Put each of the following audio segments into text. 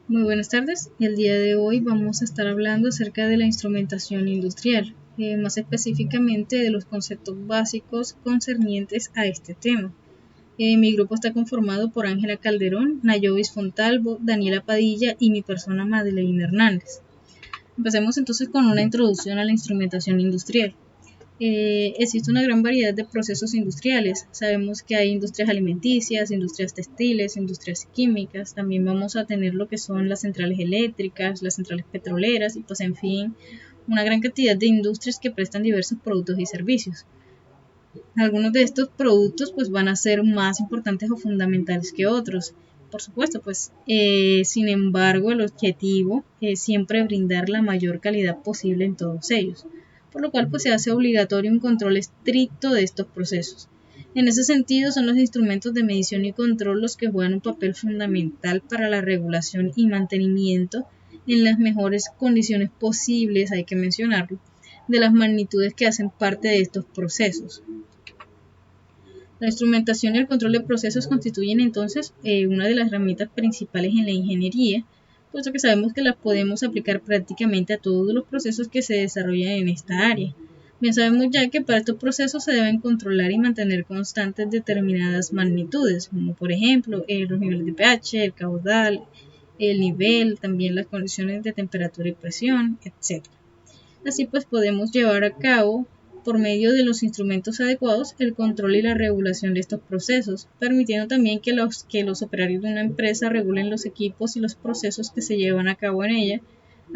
Muy buenas tardes. El día de hoy vamos a estar hablando acerca de la instrumentación industrial, más específicamente de los conceptos básicos concernientes a este tema. Mi grupo está conformado por Ángela Calderón, Nayovis Fontalvo, Daniela Padilla y mi persona Madeleine Hernández. Empecemos entonces con una introducción a la instrumentación industrial. Existe una gran variedad de procesos industriales. Sabemos que hay industrias alimenticias, industrias textiles, industrias químicas. También vamos a tener lo que son las centrales eléctricas, las centrales petroleras y pues en fin, una gran cantidad de industrias que prestan diversos productos y servicios. Algunos de estos productos pues van a ser más importantes o fundamentales que otros. Por supuesto, pues sin embargo el objetivo es siempre brindar la mayor calidad posible en todos ellos, por lo cual pues se hace obligatorio un control estricto de estos procesos. En ese sentido son los instrumentos de medición y control los que juegan un papel fundamental para la regulación y mantenimiento en las mejores condiciones posibles, hay que mencionarlo, de las magnitudes que hacen parte de estos procesos. La instrumentación y el control de procesos constituyen entonces una de las herramientas principales en la ingeniería, puesto que sabemos que las podemos aplicar prácticamente a todos los procesos que se desarrollan en esta área. Bien sabemos ya que para estos procesos se deben controlar y mantener constantes determinadas magnitudes, como por ejemplo los niveles de pH, el caudal, el nivel, también las condiciones de temperatura y presión, etc. Así pues podemos llevar a cabo por medio de los instrumentos adecuados el control y la regulación de estos procesos, permitiendo también que los operarios de una empresa regulen los equipos y los procesos que se llevan a cabo en ella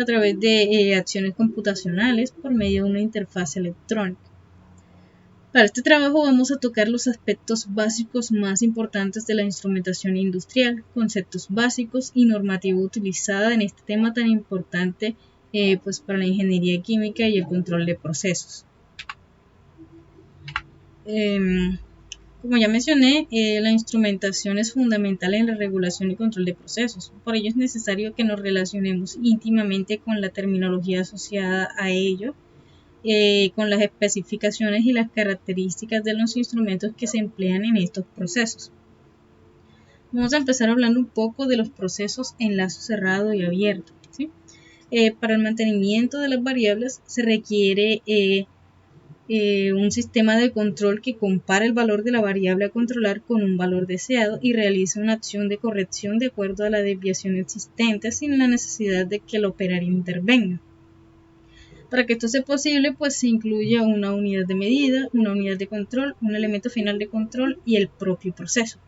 a través de acciones computacionales por medio de una interfaz electrónica. Para este trabajo vamos a tocar los aspectos básicos más importantes de la instrumentación industrial, conceptos básicos y normativa utilizada en este tema tan importante pues para la ingeniería química y el control de procesos. Como ya mencioné, la instrumentación es fundamental en la regulación y control de procesos. Por ello es necesario que nos relacionemos íntimamente con la terminología asociada a ello, con las especificaciones y las características de los instrumentos que se emplean en estos procesos. Vamos a empezar hablando un poco de los procesos en lazo cerrado y abierto, ¿sí? Para el mantenimiento de las variables se requiere un sistema de control que compara el valor de la variable a controlar con un valor deseado y realiza una acción de corrección de acuerdo a la desviación existente sin la necesidad de que el operario intervenga. Para que esto sea posible, pues se incluye una unidad de medida, una unidad de control, un elemento final de control y el propio proceso.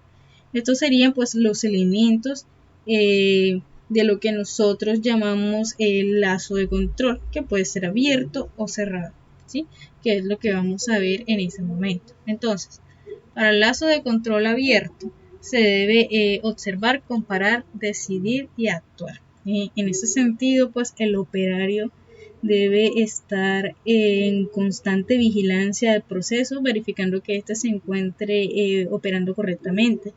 Estos serían pues los elementos de lo que nosotros llamamos el lazo de control, que puede ser abierto o cerrado, ¿sí? Que es lo que vamos a ver en ese momento. Entonces, para el lazo de control abierto se debe observar, comparar, decidir y actuar. En ese sentido, pues el operario debe estar en constante vigilancia del proceso, verificando que éste se encuentre operando correctamente.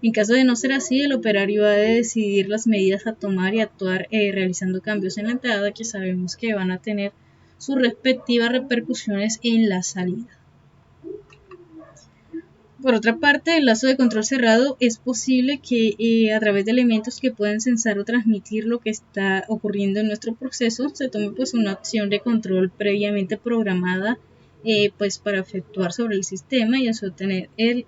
En caso de no ser así, el operario ha de decidir las medidas a tomar y actuar realizando cambios en la entrada que sabemos que van a tener sus respectivas repercusiones en la salida. Por otra parte, el lazo de control cerrado es posible que a través de elementos que puedan censar o transmitir lo que está ocurriendo en nuestro proceso se tome pues una acción de control previamente programada pues para efectuar sobre el sistema y así obtener el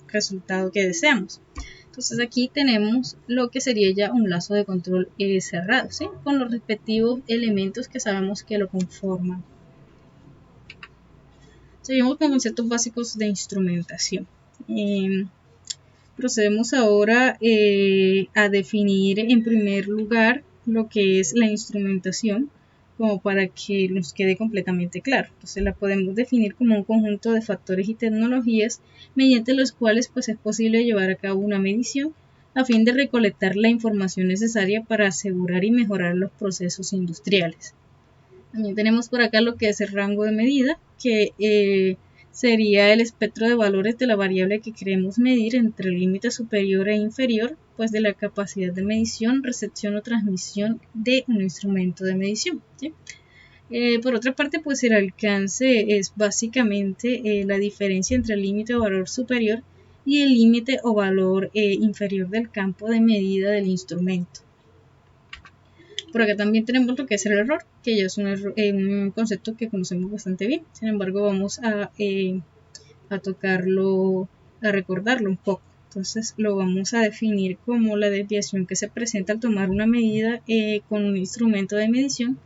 resultado que deseamos. Entonces aquí tenemos lo que sería ya un lazo de control cerrado, ¿sí? Con los respectivos elementos que sabemos que lo conforman. Seguimos con conceptos básicos de instrumentación. Procedemos ahora a definir en primer lugar lo que es la instrumentación, como para que nos quede completamente claro. Entonces la podemos definir como un conjunto de factores y tecnologías mediante los cuales pues, es posible llevar a cabo una medición a fin de recolectar la información necesaria para asegurar y mejorar los procesos industriales. También tenemos por acá lo que es el rango de medida, que sería el espectro de valores de la variable que queremos medir entre el límite superior e inferior, pues de la capacidad de medición, recepción o transmisión de un instrumento de medición, ¿sí? Por otra parte, pues el alcance es básicamente la diferencia entre el límite o valor superior y el límite o valor inferior del campo de medida del instrumento. Por acá también tenemos lo que es el error, que ya es un concepto que conocemos bastante bien. Sin embargo, vamos a tocarlo, a recordarlo un poco. Entonces lo vamos a definir como la desviación que se presenta al tomar una medida con un instrumento de medición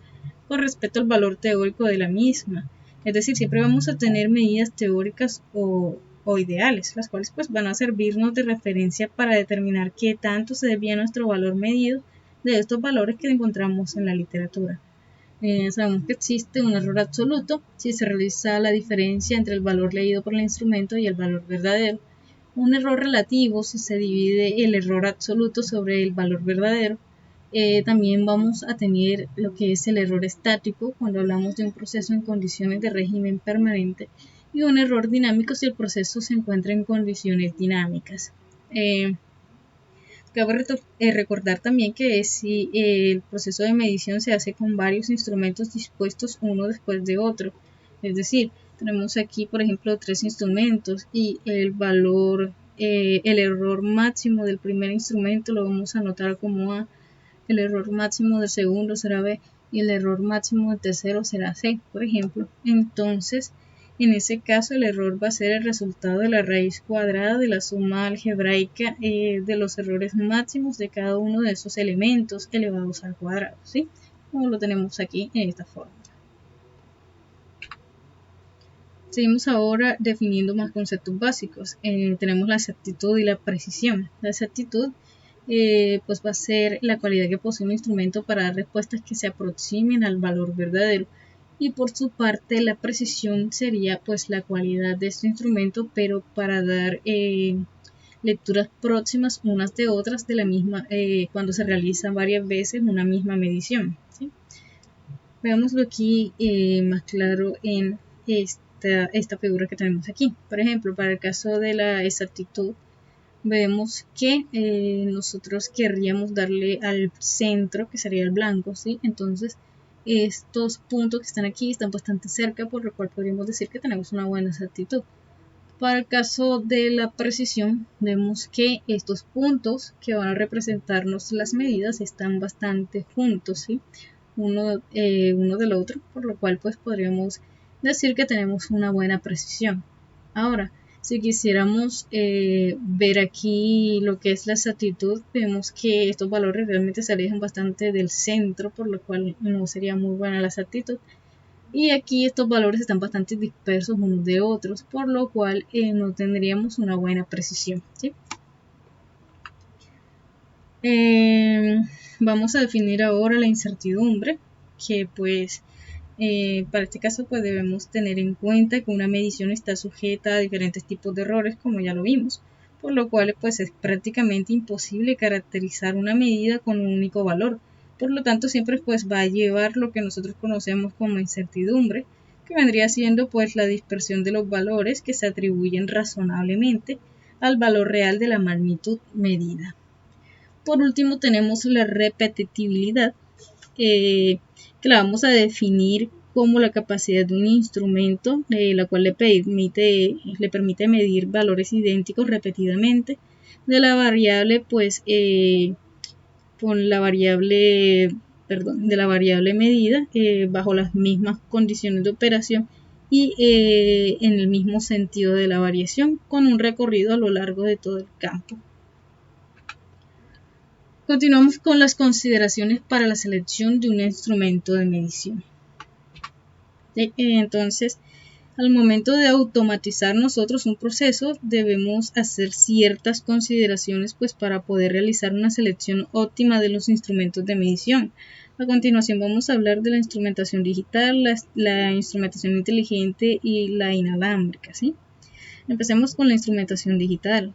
con respecto al valor teórico de la misma. Es decir, siempre vamos a tener medidas teóricas o ideales, las cuales pues van a servirnos de referencia para determinar qué tanto se desvía nuestro valor medido de estos valores que encontramos en la literatura. Sabemos que existe un error absoluto si se realiza la diferencia entre el valor leído por el instrumento y el valor verdadero. Un error relativo si se divide el error absoluto sobre el valor verdadero. También vamos a tener lo que es el error estático cuando hablamos de un proceso en condiciones de régimen permanente y un error dinámico si el proceso se encuentra en condiciones dinámicas. Cabe recordar también que si el proceso de medición se hace con varios instrumentos dispuestos uno después de otro, es decir, tenemos aquí por ejemplo 3 instrumentos y el valor, el error máximo del primer instrumento lo vamos a anotar como A, el error máximo del segundo será B y el error máximo del tercero será C, por ejemplo. Entonces, en ese caso el error va a ser el resultado de la raíz cuadrada de la suma algebraica de los errores máximos de cada uno de esos elementos elevados al cuadrado, ¿sí? Como lo tenemos aquí en esta forma. Seguimos ahora definiendo más conceptos básicos. Tenemos la exactitud y la precisión. La exactitud pues va a ser la cualidad que posee un instrumento para dar respuestas que se aproximen al valor verdadero. Y por su parte la precisión sería pues la cualidad de este instrumento, pero para dar lecturas próximas unas de otras de la misma cuando se realiza varias veces una misma medición, ¿sí? Veámoslo aquí más claro en esta figura que tenemos aquí. Por ejemplo, para el caso de la exactitud, vemos que nosotros querríamos darle al centro, que sería el blanco, ¿sí? Entonces, estos puntos que están aquí están bastante cerca, por lo cual podríamos decir que tenemos una buena exactitud. Para el caso de la precisión, vemos que estos puntos que van a representarnos las medidas están bastante juntos, ¿sí? Uno del otro, por lo cual pues podríamos decir que tenemos una buena precisión. Ahora, si quisiéramos ver aquí lo que es la exactitud, vemos que estos valores realmente se alejan bastante del centro, por lo cual no sería muy buena la exactitud. Y aquí estos valores están bastante dispersos unos de otros, por lo cual no tendríamos una buena precisión, ¿sí? Vamos a definir ahora la incertidumbre, que pues para este caso pues debemos tener en cuenta que una medición está sujeta a diferentes tipos de errores, como ya lo vimos, por lo cual pues es prácticamente imposible caracterizar una medida con un único valor. Por lo tanto siempre pues va a llevar lo que nosotros conocemos como incertidumbre, que vendría siendo pues la dispersión de los valores que se atribuyen razonablemente al valor real de la magnitud medida. Por último tenemos la repetitividad, que la vamos a definir como la capacidad de un instrumento, la cual le permite medir valores idénticos repetidamente de la variable, pues, con la variable, de la variable medida bajo las mismas condiciones de operación y en el mismo sentido de la variación, con un recorrido a lo largo de todo el campo. Continuamos con las consideraciones para la selección de un instrumento de medición. Entonces, al momento de automatizar nosotros un proceso, debemos hacer ciertas consideraciones pues, para poder realizar una selección óptima de los instrumentos de medición. A continuación vamos a hablar de la instrumentación digital, la instrumentación inteligente y la inalámbrica, ¿sí? Empecemos con la instrumentación digital.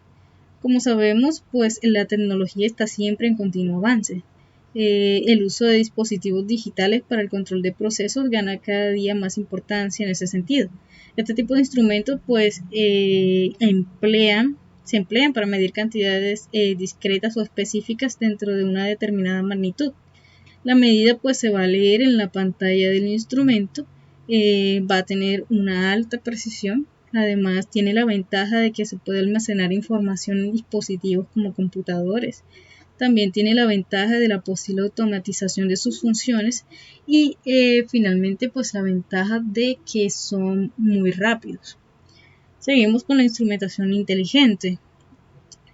Como sabemos, pues la tecnología está siempre en continuo avance. El uso de dispositivos digitales para el control de procesos gana cada día más importancia en ese sentido. Este tipo de instrumentos pues se emplean para medir cantidades discretas o específicas dentro de una determinada magnitud. La medida pues se va a leer en la pantalla del instrumento, va a tener una alta precisión. Además, tiene la ventaja de que se puede almacenar información en dispositivos como computadores, También tiene la ventaja de la posible automatización de sus funciones y finalmente pues la ventaja de que son muy rápidos. Seguimos con la instrumentación inteligente.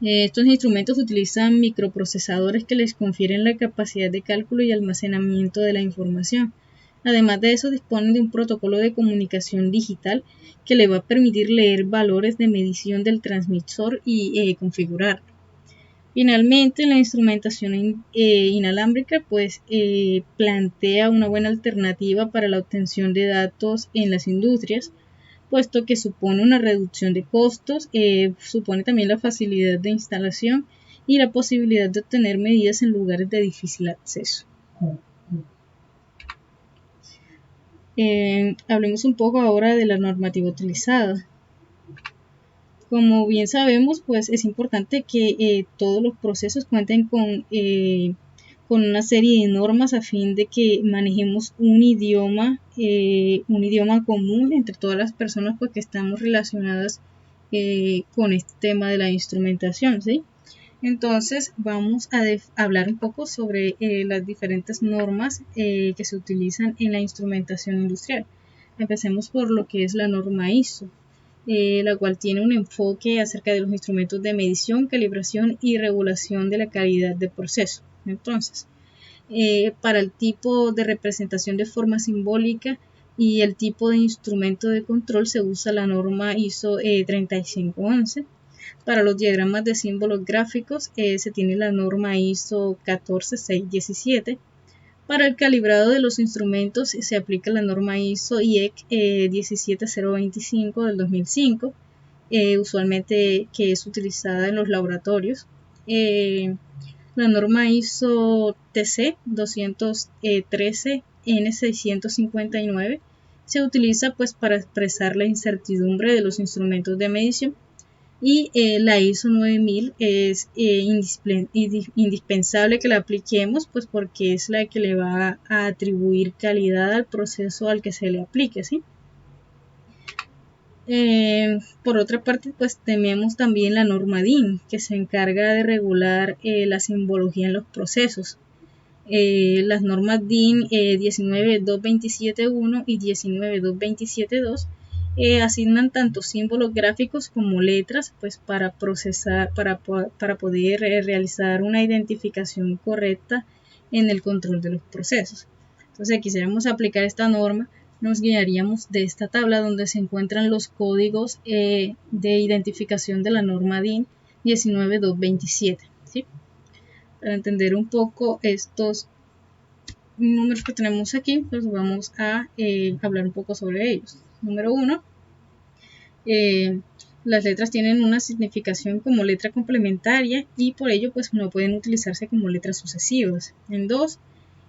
Estos instrumentos utilizan microprocesadores que les confieren la capacidad de cálculo y almacenamiento de la información. Además de eso, disponen de un protocolo de comunicación digital que le va a permitir leer valores de medición del transmisor y configurarlo. Finalmente, la instrumentación inalámbrica pues, plantea una buena alternativa para la obtención de datos en las industrias, puesto que supone una reducción de costos, supone también la facilidad de instalación y la posibilidad de obtener medidas en lugares de difícil acceso. Hablemos un poco ahora de la normativa utilizada. Como bien sabemos, pues es importante que todos los procesos cuenten con una serie de normas a fin de que manejemos un idioma común entre todas las personas pues, que estamos relacionadas con este tema de la instrumentación, ¿sí? Entonces vamos a hablar un poco sobre las diferentes normas que se utilizan en la instrumentación industrial. Empecemos por lo que es la norma ISO, la cual tiene un enfoque acerca de los instrumentos de medición, calibración y regulación de la calidad de proceso. Entonces, para el tipo de representación de forma simbólica y el tipo de instrumento de control se usa la norma ISO 3511. Para los diagramas de símbolos gráficos se tiene la norma ISO 14617. Para el calibrado de los instrumentos se aplica la norma ISO IEC 17025 del 2005, usualmente que es utilizada en los laboratorios. La norma ISO TC 213 N659 se utiliza pues para expresar la incertidumbre de los instrumentos de medición. Y la ISO 9000 es indispensable que la apliquemos pues porque es la que le va a atribuir calidad al proceso al que se le aplique, ¿sí? Por otra parte, pues tenemos también la norma DIN, que se encarga de regular la simbología en los procesos. Las normas DIN 19.227.1 y 19.227.2 asignan tanto símbolos gráficos como letras pues para procesar, para poder realizar una identificación correcta en el control de los procesos. Entonces, si quisiéramos aplicar esta norma, nos guiaríamos de esta tabla donde se encuentran los códigos de identificación de la norma DIN 19.227, ¿sí? Para entender un poco estos números que tenemos aquí, pues vamos a hablar un poco sobre ellos. Número 1, las letras tienen una significación como letra complementaria y por ello pues no pueden utilizarse como letras sucesivas. En 2,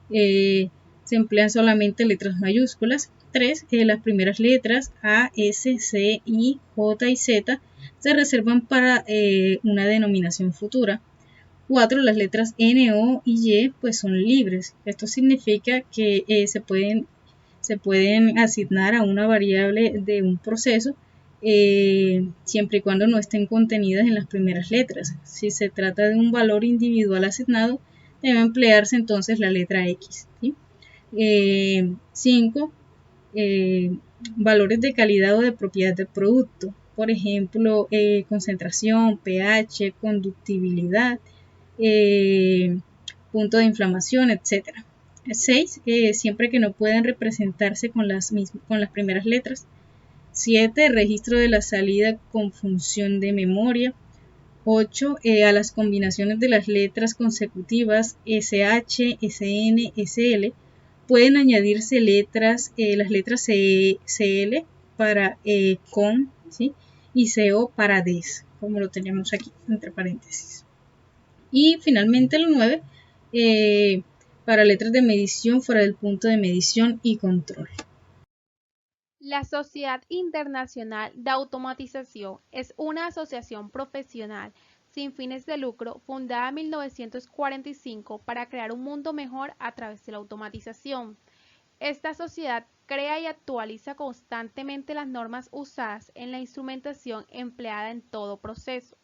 se emplean solamente letras mayúsculas. 3, las primeras letras A, S, C, I, J y Z se reservan para una denominación futura. 4, las letras N, O y Y pues son libres. Esto significa que se pueden asignar a una variable de un proceso siempre y cuando no estén contenidas en las primeras letras. Si se trata de un valor individual asignado, debe emplearse entonces la letra X, ¿sí? 5, valores de calidad o de propiedad del producto. Por ejemplo, concentración, pH, conductibilidad, punto de inflamación, etc. 6, siempre que no puedan representarse con las primeras letras. 7, registro de la salida con función de memoria. 8, a las combinaciones de las letras consecutivas SH, SN, SL pueden añadirse las letras CL para con, ¿sí? Y CO para des, como lo tenemos aquí entre paréntesis. Y finalmente el 9, para letras de medición fuera del punto de medición y control. La Sociedad Internacional de Automatización es una asociación profesional sin fines de lucro fundada en 1945 para crear un mundo mejor a través de la automatización. Esta sociedad crea y actualiza constantemente las normas usadas en la instrumentación empleada en todo proceso.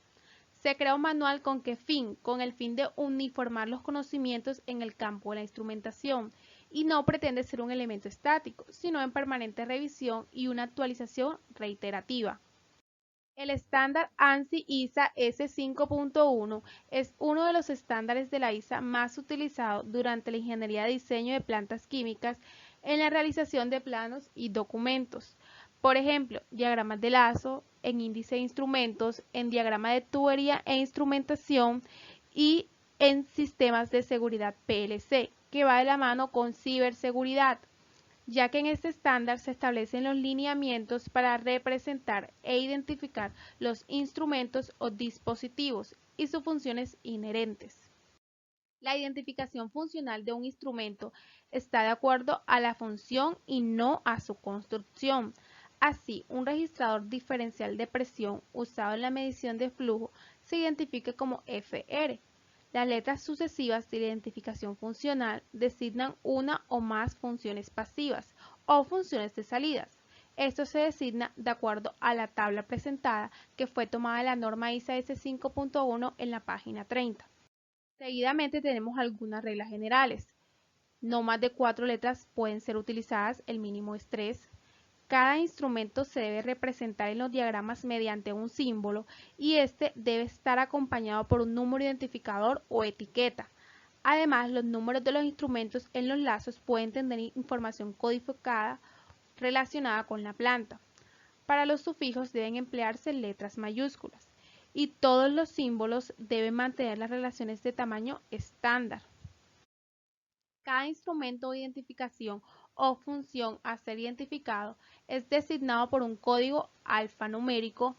¿Se crea un manual con qué fin? Con el fin de uniformar los conocimientos en el campo de la instrumentación y no pretende ser un elemento estático, sino en permanente revisión y una actualización reiterativa. El estándar ANSI ISA S5.1 es uno de los estándares de la ISA más utilizados durante la ingeniería de diseño de plantas químicas en la realización de planos y documentos. Por ejemplo, diagramas de lazo, en índice de instrumentos, en diagrama de tubería e instrumentación y en sistemas de seguridad PLC, que va de la mano con ciberseguridad, ya que en este estándar se establecen los lineamientos para representar e identificar los instrumentos o dispositivos y sus funciones inherentes. La identificación funcional de un instrumento está de acuerdo a la función y no a su construcción. Así, un registrador diferencial de presión usado en la medición de flujo se identifica como FR. Las letras sucesivas de la identificación funcional designan una o más funciones pasivas o funciones de salidas. Esto se designa de acuerdo a la tabla presentada que fue tomada de la norma ISA S5.1 en la página 30. Seguidamente tenemos algunas reglas generales. No más de 4 letras pueden ser utilizadas, el mínimo es 3. Cada instrumento se debe representar en los diagramas mediante un símbolo y este debe estar acompañado por un número identificador o etiqueta. Además, los números de los instrumentos en los lazos pueden tener información codificada relacionada con la planta. Para los sufijos deben emplearse letras mayúsculas y todos los símbolos deben mantener las relaciones de tamaño estándar. Cada instrumento de identificación o función a ser identificado es designado por un código alfanumérico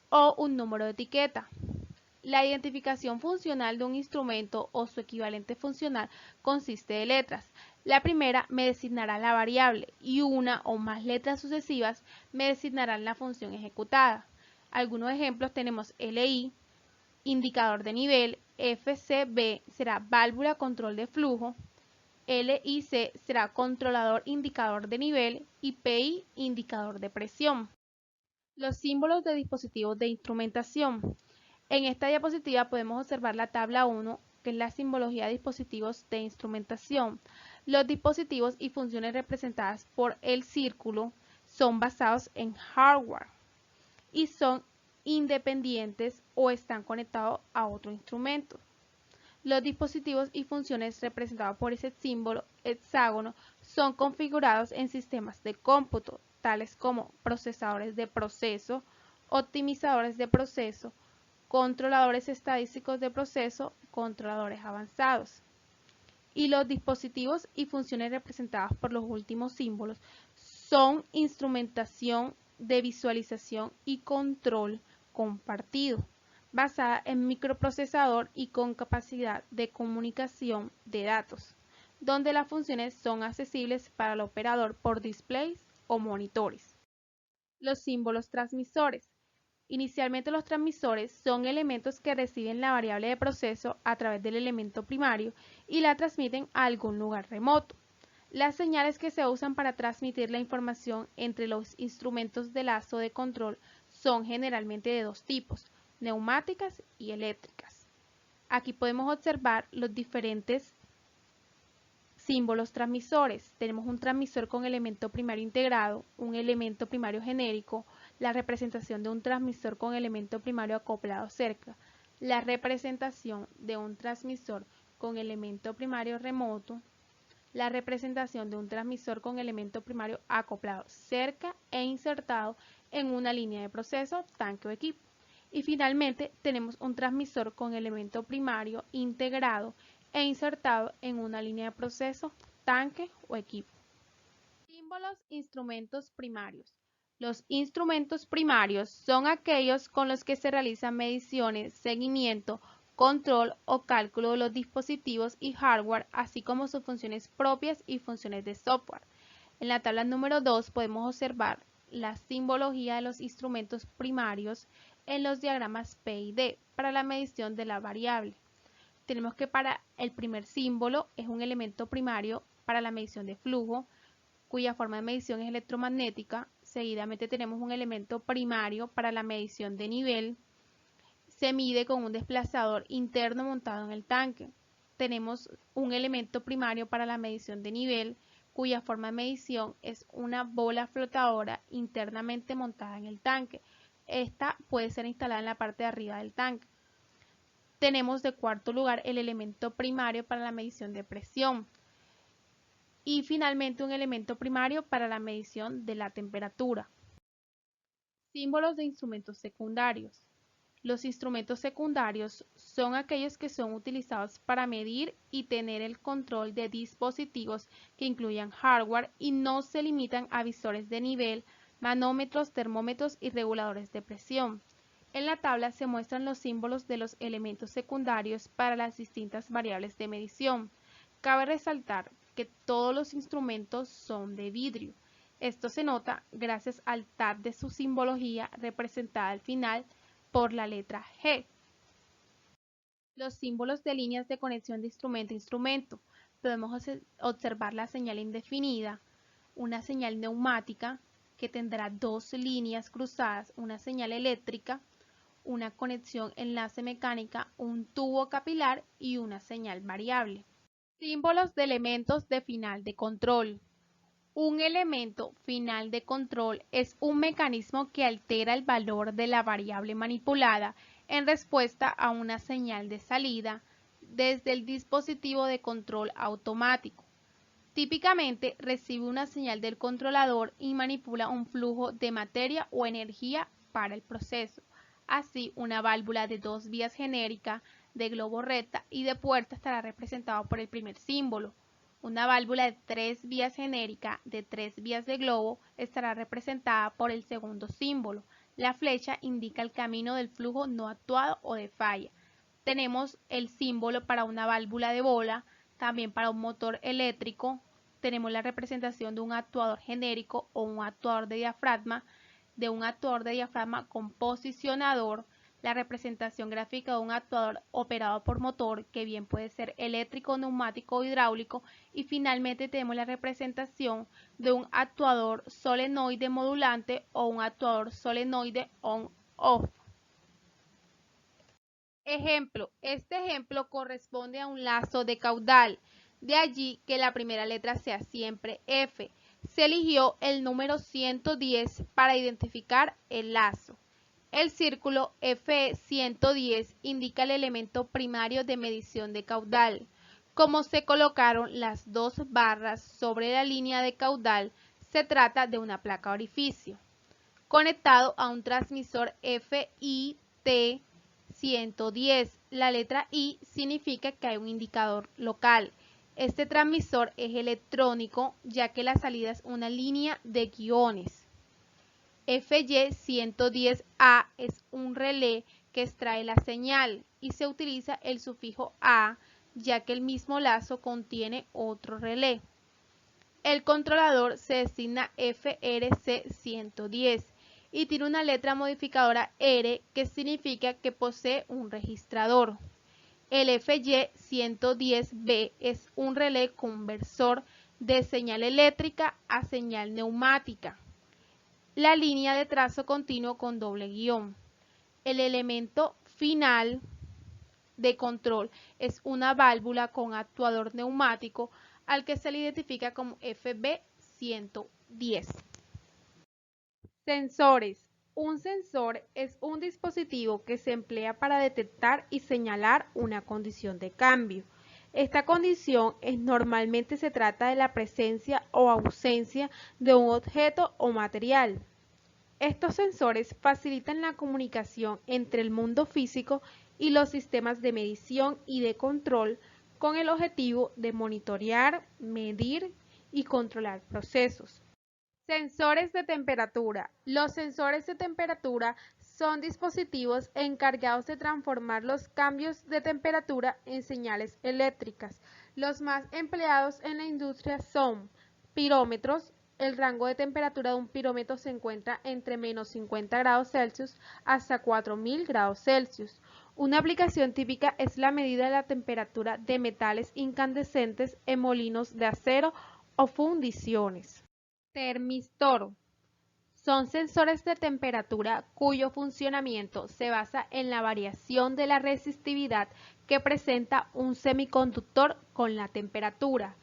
o un número de etiqueta. La identificación funcional de un instrumento o su equivalente funcional consiste de letras. La primera me designará la variable y una o más letras sucesivas me designarán la función ejecutada. Algunos ejemplos tenemos LI, indicador de nivel, FCB será válvula control de flujo, LIC será controlador indicador de nivel y PI indicador de presión. Los símbolos de dispositivos de instrumentación. En esta diapositiva podemos observar la tabla 1, que es la simbología de dispositivos de instrumentación. Los dispositivos y funciones representadas por el círculo son basados en hardware y son independientes o están conectados a otro instrumento. Los dispositivos y funciones representados por ese símbolo hexágono son configurados en sistemas de cómputo, tales como procesadores de proceso, optimizadores de proceso, controladores estadísticos de proceso, controladores avanzados. Y los dispositivos y funciones representadas por los últimos símbolos son instrumentación de visualización y control compartido, basada en microprocesador y con capacidad de comunicación de datos, donde las funciones son accesibles para el operador por displays o monitores. Los símbolos transmisores. Inicialmente los transmisores son elementos que reciben la variable de proceso a través del elemento primario y la transmiten a algún lugar remoto. Las señales que se usan para transmitir la información entre los instrumentos de lazo de control son generalmente de dos tipos, neumáticas y eléctricas. Aquí podemos observar los diferentes símbolos transmisores. Tenemos un transmisor con elemento primario integrado, un elemento primario genérico, la representación de un transmisor con elemento primario acoplado cerca, la representación de un transmisor con elemento primario remoto, la representación de un transmisor con elemento primario acoplado cerca e insertado en una línea de proceso, tanque o equipo. Y finalmente tenemos un transmisor con elemento primario integrado e insertado en una línea de proceso, tanque o equipo. Símbolos instrumentos primarios. Los instrumentos primarios son aquellos con los que se realizan mediciones, seguimiento, control o cálculo de los dispositivos y hardware, así como sus funciones propias y funciones de software. En la tabla número 2 podemos observar la simbología de los instrumentos primarios en los diagramas P y D para la medición de la variable. Tenemos que para el primer símbolo es un elemento primario para la medición de flujo, cuya forma de medición es electromagnética. Seguidamente tenemos un elemento primario para la medición de nivel. se mide con un desplazador interno montado en el tanque. Tenemos un elemento primario para la medición de nivel, cuya forma de medición es una bola flotadora internamente montada en el tanque. Esta puede ser instalada en la parte de arriba del tanque. Tenemos de cuarto lugar el elemento primario para la medición de presión. Y finalmente un elemento primario para la medición de la temperatura. Símbolos de instrumentos secundarios. Los instrumentos secundarios son aquellos que son utilizados para medir y tener el control de dispositivos que incluyan hardware y no se limitan a visores de nivel, manómetros, termómetros y reguladores de presión. En la tabla se muestran los símbolos de los elementos secundarios para las distintas variables de medición. Cabe resaltar que todos los instrumentos son de vidrio. Esto se nota gracias al tag de su simbología representada al final por la letra G. Los símbolos de líneas de conexión de instrumento a instrumento. Podemos observar la señal indefinida, una señal neumática que tendrá dos líneas cruzadas, una señal eléctrica, una conexión enlace mecánica, un tubo capilar y una señal variable. Símbolos de elementos de final de control. Un elemento final de control es un mecanismo que altera el valor de la variable manipulada en respuesta a una señal de salida desde el dispositivo de control automático. Típicamente recibe una señal del controlador y manipula un flujo de materia o energía para el proceso. Así, una válvula de dos vías genérica, de globo recta y de puerta estará representado por el primer símbolo. Una válvula de tres vías genérica, de tres vías de globo, estará representada por el segundo símbolo. La flecha indica el camino del flujo no actuado o de falla. Tenemos el símbolo para una válvula de bola, también para un motor eléctrico. Tenemos la representación de un actuador genérico o un actuador de diafragma, con posicionador, la representación gráfica de un actuador operado por motor, que bien puede ser eléctrico, neumático o hidráulico, y finalmente tenemos la representación de un actuador solenoide modulante o un actuador solenoide on-off. Ejemplo, este ejemplo corresponde a un lazo de caudal, de allí que la primera letra sea siempre F. Se eligió el número 110 para identificar el lazo. El círculo F110 indica el elemento primario de medición de caudal. Como se colocaron las dos barras sobre la línea de caudal, se trata de una placa orificio, conectado a un transmisor FIT110. La letra I significa que hay un indicador local. Este transmisor es electrónico, ya que la salida es una línea de guiones. FY110A es un relé que extrae la señal y se utiliza el sufijo A, ya que el mismo lazo contiene otro relé. El controlador se designa FRC110 y tiene una letra modificadora R, que significa que posee un registrador. El FY110B es un relé conversor de señal eléctrica a señal neumática. La línea de trazo continuo con doble guión. El elemento final de control es una válvula con actuador neumático al que se le identifica como FB110. Sensores. Un sensor es un dispositivo que se emplea para detectar y señalar una condición de cambio. Esta condición normalmente se trata de la presencia o ausencia de un objeto o material. Estos sensores facilitan la comunicación entre el mundo físico y los sistemas de medición y de control con el objetivo de monitorear, medir y controlar procesos. Sensores de temperatura. Los sensores de temperatura son dispositivos encargados de transformar los cambios de temperatura en señales eléctricas. Los más empleados en la industria son pirómetros. El rango de temperatura de un pirómetro se encuentra entre menos 50 grados Celsius hasta 4000 grados Celsius. Una aplicación típica es la medida de la temperatura de metales incandescentes en molinos de acero o fundiciones. Termistor. Son sensores de temperatura cuyo funcionamiento se basa en la variación de la resistividad que presenta un semiconductor con la temperatura.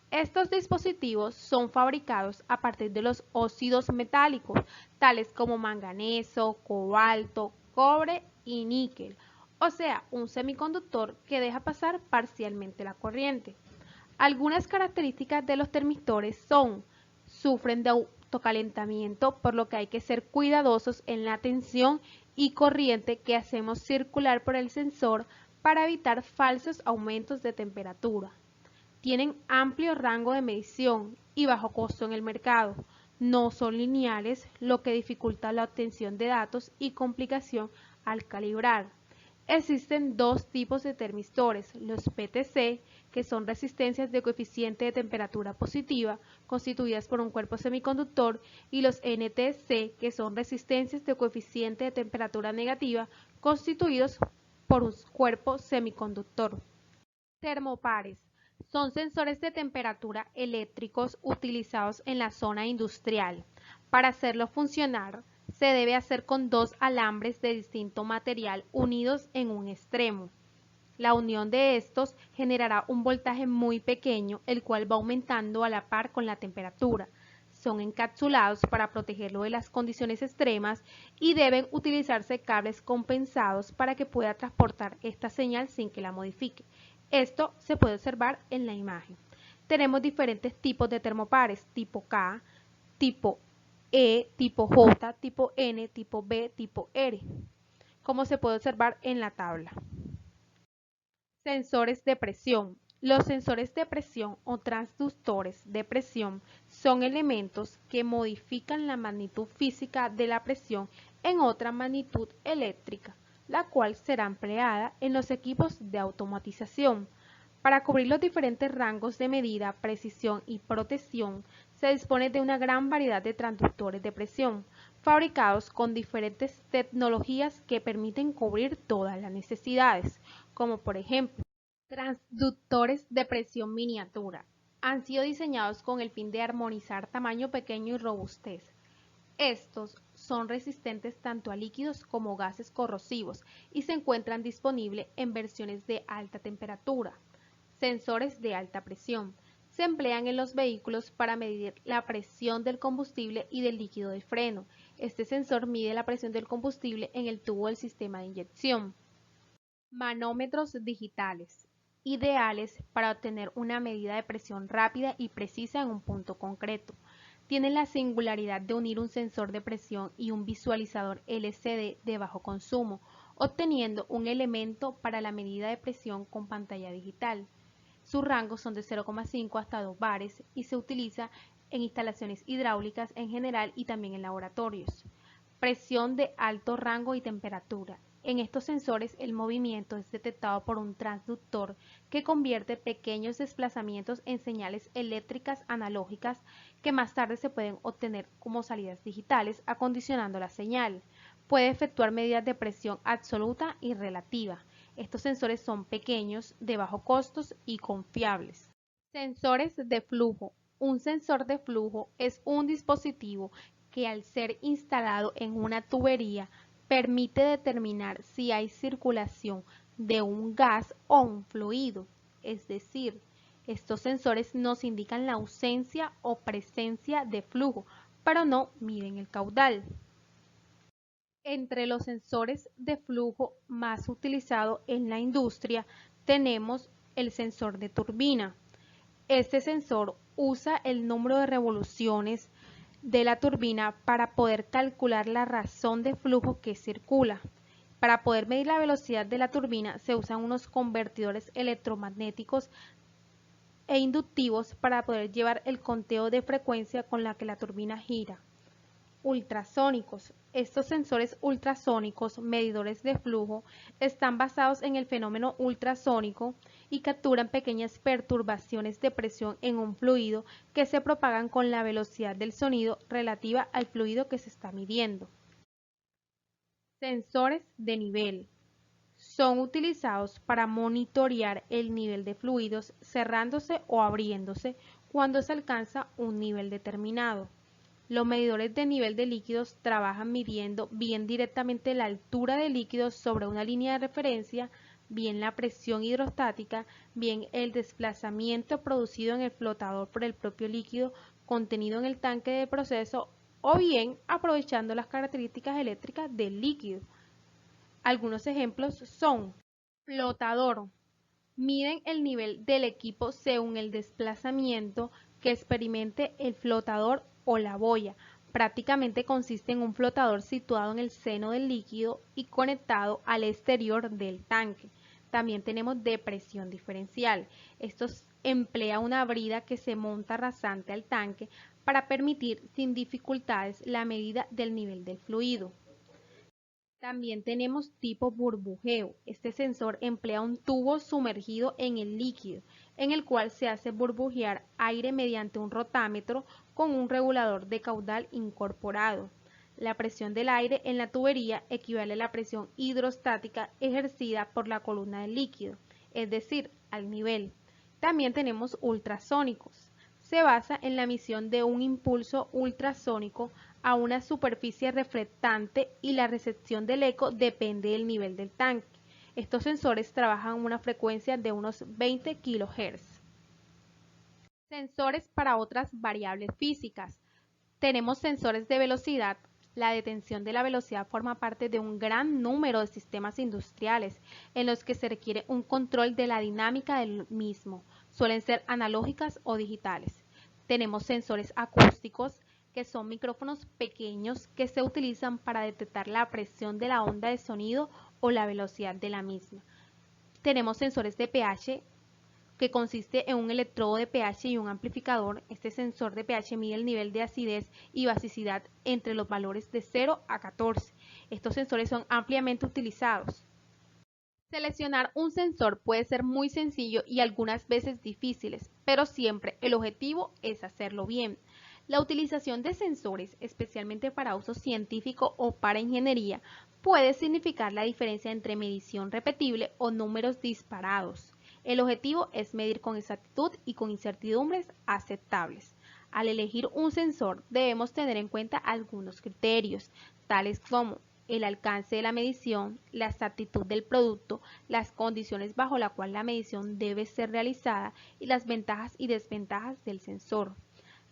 Estos dispositivos son fabricados a partir de los óxidos metálicos, tales como manganeso, cobalto, cobre y níquel, o sea, un semiconductor que deja pasar parcialmente la corriente. Algunas características de los termistores son: sufren de autocalentamiento, por lo que hay que ser cuidadosos en la tensión y corriente que hacemos circular por el sensor para evitar falsos aumentos de temperatura. Tienen amplio rango de medición y bajo costo en el mercado. No son lineales, lo que dificulta la obtención de datos y complicación al calibrar. Existen dos tipos de termistores: los PTC, que son resistencias de coeficiente de temperatura positiva, constituidas por un cuerpo semiconductor, y los NTC, que son resistencias de coeficiente de temperatura negativa, constituidos por un cuerpo semiconductor. Termopares. Son sensores de temperatura eléctricos utilizados en la zona industrial. Para hacerlo funcionar, se debe hacer con dos alambres de distinto material unidos en un extremo. La unión de estos generará un voltaje muy pequeño, el cual va aumentando a la par con la temperatura. Son encapsulados para protegerlo de las condiciones extremas y deben utilizarse cables compensados para que pueda transportar esta señal sin que la modifique. Esto se puede observar en la imagen. Tenemos diferentes tipos de termopares: tipo K, tipo E, tipo J, tipo N, tipo B, tipo R, como se puede observar en la tabla. Sensores de presión. Los sensores de presión o transductores de presión son elementos que modifican la magnitud física de la presión en otra magnitud eléctrica, la cual será empleada en los equipos de automatización. Para cubrir los diferentes rangos de medida, precisión y protección, se dispone de una gran variedad de transductores de presión, fabricados con diferentes tecnologías que permiten cubrir todas las necesidades, como por ejemplo, transductores de presión miniatura. Han sido diseñados con el fin de armonizar tamaño pequeño y robustez. Estos son resistentes tanto a líquidos como gases corrosivos y se encuentran disponibles en versiones de alta temperatura. Sensores de alta presión. Se emplean en los vehículos para medir la presión del combustible y del líquido de freno. Este sensor mide la presión del combustible en el tubo del sistema de inyección. Manómetros digitales. Ideales para obtener una medida de presión rápida y precisa en un punto concreto. Tienen la singularidad de unir un sensor de presión y un visualizador LCD de bajo consumo, obteniendo un elemento para la medida de presión con pantalla digital. Sus rangos son de 0,5 hasta 2 bares y se utiliza en instalaciones hidráulicas en general y también en laboratorios. Presión de alto rango y temperatura. En estos sensores el movimiento es detectado por un transductor que convierte pequeños desplazamientos en señales eléctricas analógicas que más tarde se pueden obtener como salidas digitales acondicionando la señal. Puede efectuar medidas de presión absoluta y relativa. Estos sensores son pequeños, de bajo costos y confiables. Sensores de flujo. Un sensor de flujo es un dispositivo que, al ser instalado en una tubería, permite determinar si hay circulación de un gas o un fluido. Es decir, estos sensores nos indican la ausencia o presencia de flujo, pero no miden el caudal. Entre los sensores de flujo más utilizados en la industria tenemos el sensor de turbina. Este sensor usa el número de revoluciones de la turbina para poder calcular la razón de flujo que circula. Para poder medir la velocidad de la turbina se usan unos convertidores electromagnéticos e inductivos para poder llevar el conteo de frecuencia con la que la turbina gira. Ultrasónicos. Estos sensores ultrasónicos, medidores de flujo, están basados en el fenómeno ultrasónico y capturan pequeñas perturbaciones de presión en un fluido que se propagan con la velocidad del sonido relativa al fluido que se está midiendo. Sensores de nivel. Son utilizados para monitorear el nivel de fluidos cerrándose o abriéndose cuando se alcanza un nivel determinado. Los medidores de nivel de líquidos trabajan midiendo bien directamente la altura de líquidos sobre una línea de referencia, bien la presión hidrostática, bien el desplazamiento producido en el flotador por el propio líquido contenido en el tanque de proceso o bien aprovechando las características eléctricas del líquido. Algunos ejemplos son flotador. Miden el nivel del equipo según el desplazamiento que experimente el flotador o la boya. Prácticamente consiste en un flotador situado en el seno del líquido y conectado al exterior del tanque. También tenemos depresión diferencial. Esto emplea una brida que se monta rasante al tanque para permitir sin dificultades la medida del nivel del fluido. También tenemos tipo burbujeo. Este sensor emplea un tubo sumergido en el líquido, en el cual se hace burbujear aire mediante un rotámetro con un regulador de caudal incorporado. La presión del aire en la tubería equivale a la presión hidrostática ejercida por la columna del líquido, es decir, al nivel. También tenemos ultrasónicos. Se basa en la emisión de un impulso ultrasónico a una superficie reflectante y la recepción del eco depende del nivel del tanque. Estos sensores trabajan a una frecuencia de unos 20 kHz. Sensores para otras variables físicas. Tenemos sensores de velocidad. La detención de la velocidad forma parte de un gran número de sistemas industriales en los que se requiere un control de la dinámica del mismo. Suelen ser analógicas o digitales. Tenemos sensores acústicos, que son micrófonos pequeños que se utilizan para detectar la presión de la onda de sonido o la velocidad de la misma. Tenemos sensores de pH, que consiste en un electrodo de pH y un amplificador. Este sensor de pH mide el nivel de acidez y basicidad entre los valores de 0 a 14. Estos sensores son ampliamente utilizados. Seleccionar un sensor puede ser muy sencillo y algunas veces difíciles, pero siempre el objetivo es hacerlo bien. La utilización de sensores, especialmente para uso científico o para ingeniería, puede significar la diferencia entre medición repetible o números disparados. El objetivo es medir con exactitud y con incertidumbres aceptables. Al elegir un sensor debemos tener en cuenta algunos criterios, tales como el alcance de la medición, la exactitud del producto, las condiciones bajo las cuales la medición debe ser realizada y las ventajas y desventajas del sensor.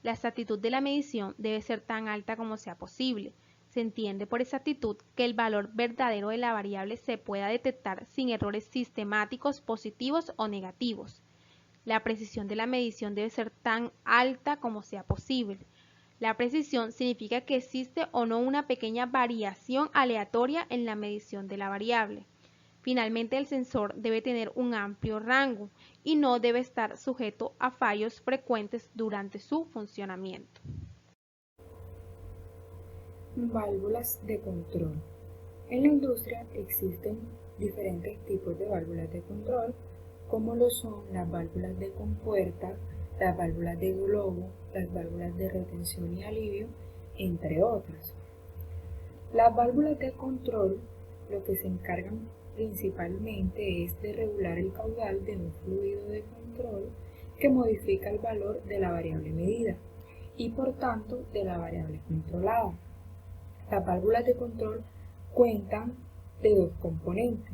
La exactitud de la medición debe ser tan alta como sea posible. Se entiende por exactitud que el valor verdadero de la variable se pueda detectar sin errores sistemáticos positivos o negativos. La precisión de la medición debe ser tan alta como sea posible. La precisión significa que existe o no una pequeña variación aleatoria en la medición de la variable. Finalmente, el sensor debe tener un amplio rango y no debe estar sujeto a fallos frecuentes durante su funcionamiento. Válvulas de control. En la industria existen diferentes tipos de válvulas de control, como lo son las válvulas de compuerta, las válvulas de globo, las válvulas de retención y alivio, entre otras. Las válvulas de control lo que se encargan principalmente es de regular el caudal de un fluido de control que modifica el valor de la variable medida y por tanto de la variable controlada. Las válvulas de control cuentan de dos componentes.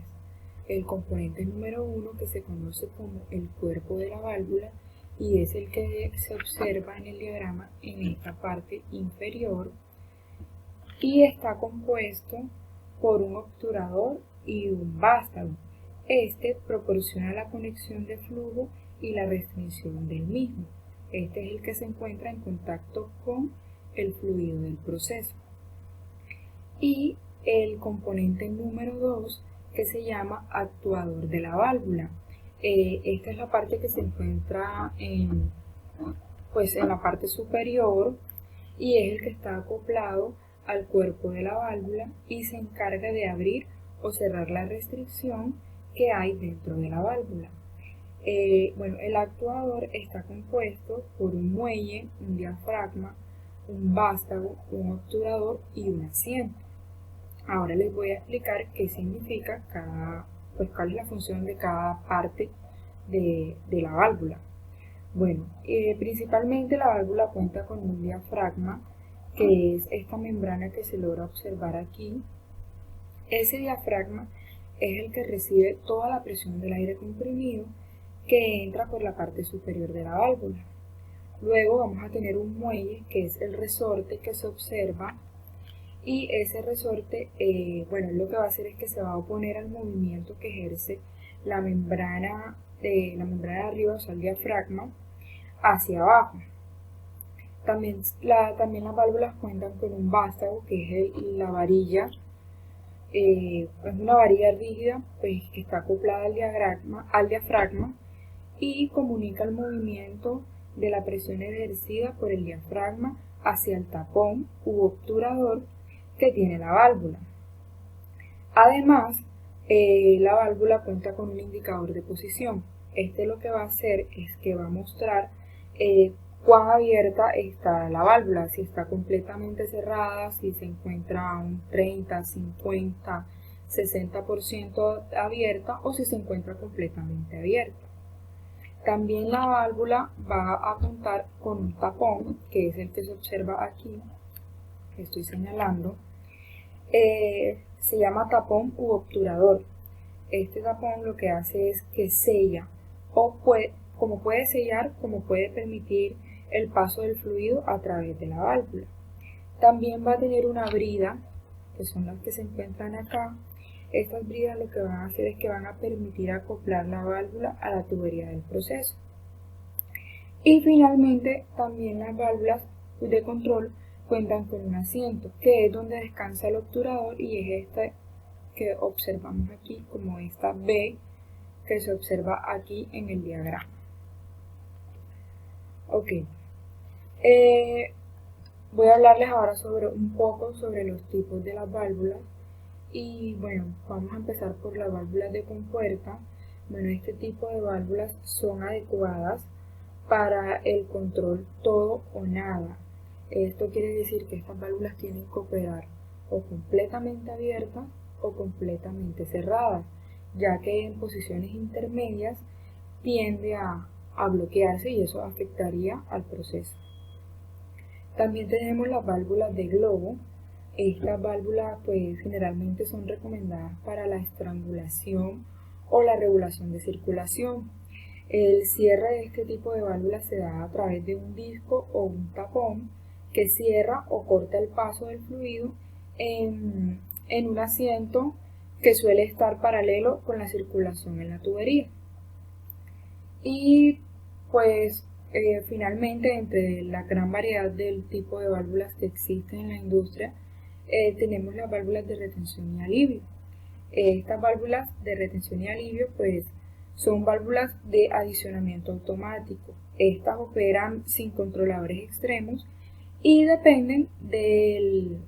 El componente número 1, que se conoce como el cuerpo de la válvula, y es el que se observa en el diagrama en esta parte inferior, y está compuesto por un obturador y un vástago. Este proporciona la conexión de flujo y la restricción del mismo. Este es el que se encuentra en contacto con el fluido del proceso. Y el componente número 2, que se llama actuador de la válvula. Esta es la parte que se encuentra en la parte superior y es el que está acoplado al cuerpo de la válvula y se encarga de abrir o cerrar la restricción que hay dentro de la válvula. El actuador está compuesto por un muelle, un diafragma, un vástago, un obturador y un asiento. Ahora les voy a explicar qué significa cuál es la función de cada parte de la válvula. Principalmente la válvula cuenta con un diafragma que es esta membrana que se logra observar aquí. Ese diafragma es el que recibe toda la presión del aire comprimido que entra por la parte superior de la válvula. Luego vamos a tener un muelle, que es el resorte que se observa, y ese resorte, lo que va a hacer es que se va a oponer al movimiento que ejerce la membrana de arriba, o sea, el diafragma, hacia abajo. También las válvulas cuentan con un vástago, que es la varilla. Es una varilla rígida, pues, que está acoplada al diafragma y comunica el movimiento de la presión ejercida por el diafragma hacia el tapón u obturador que tiene la válvula. Además, la válvula cuenta con un indicador de posición. Este lo que va a hacer es que va a mostrar cuán abierta está la válvula, si está completamente cerrada, si se encuentra a un 30, 50, 60% abierta o si se encuentra completamente abierta. También la válvula va a contar con un tapón, que es el que se observa aquí, que estoy señalando. Se llama tapón u obturador. Este tapón lo que hace es que sella, como puede sellar, como puede permitir el paso del fluido a través de la válvula. También va a tener una brida, que son las que se encuentran acá. Estas bridas lo que van a hacer es que van a permitir acoplar la válvula a la tubería del proceso. Y finalmente también las válvulas de control cuentan con un asiento, que es donde descansa el obturador, y es este que observamos aquí como esta B que se observa aquí en el diagrama. Ok, voy a hablarles ahora un poco sobre los tipos de las válvulas. Y bueno, vamos a empezar por las válvulas de compuerta. Bueno, este tipo de válvulas son adecuadas para el control todo o nada. Esto quiere decir que estas válvulas tienen que operar o completamente abiertas o completamente cerradas, ya que en posiciones intermedias tiende a bloquearse y eso afectaría al proceso. También tenemos las válvulas de globo. Estas válvulas pues generalmente son recomendadas para la estrangulación o la regulación de circulación. El cierre de este tipo de válvulas se da a través de un disco o un tapón que cierra o corta el paso del fluido en un asiento que suele estar paralelo con la circulación en la tubería. Y pues finalmente, entre la gran variedad del tipo de válvulas que existen en la industria, tenemos las válvulas de retención y alivio. Estas válvulas de retención y alivio pues son válvulas de adicionamiento automático. Estas operan sin controladores extremos y dependen del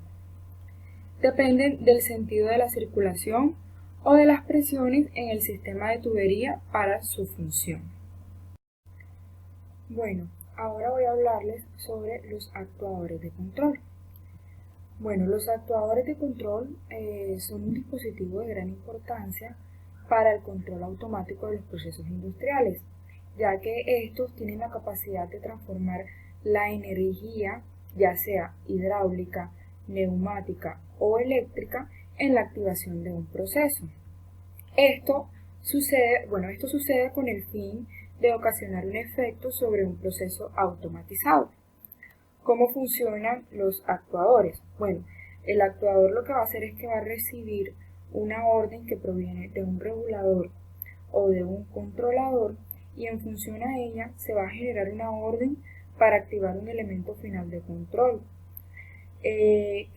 sentido de la circulación o de las presiones en el sistema de tubería para su función. Bueno, ahora voy a hablarles sobre los actuadores de control. Bueno, los actuadores de control son un dispositivo de gran importancia para el control automático de los procesos industriales, ya que estos tienen la capacidad de transformar la energía, ya sea hidráulica, neumática o eléctrica, en la activación de un proceso. Esto sucede con el fin de ocasionar un efecto sobre un proceso automatizado. ¿Cómo funcionan los actuadores? Bueno, el actuador lo que va a hacer es que va a recibir una orden que proviene de un regulador o de un controlador, y en función a ella se va a generar una orden para activar un elemento final de control. Se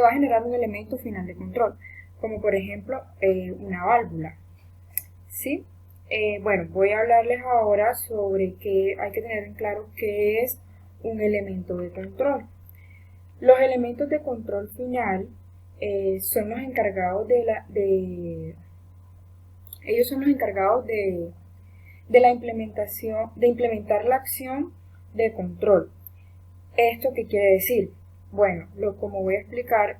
va a generar un elemento final de control, como por ejemplo una válvula. ¿Sí? Voy a hablarles ahora sobre que hay que tener en claro qué es un elemento de control. Los elementos de control final son los encargados de la implementar la acción de control. ¿Esto qué quiere decir? Bueno, como voy a explicar,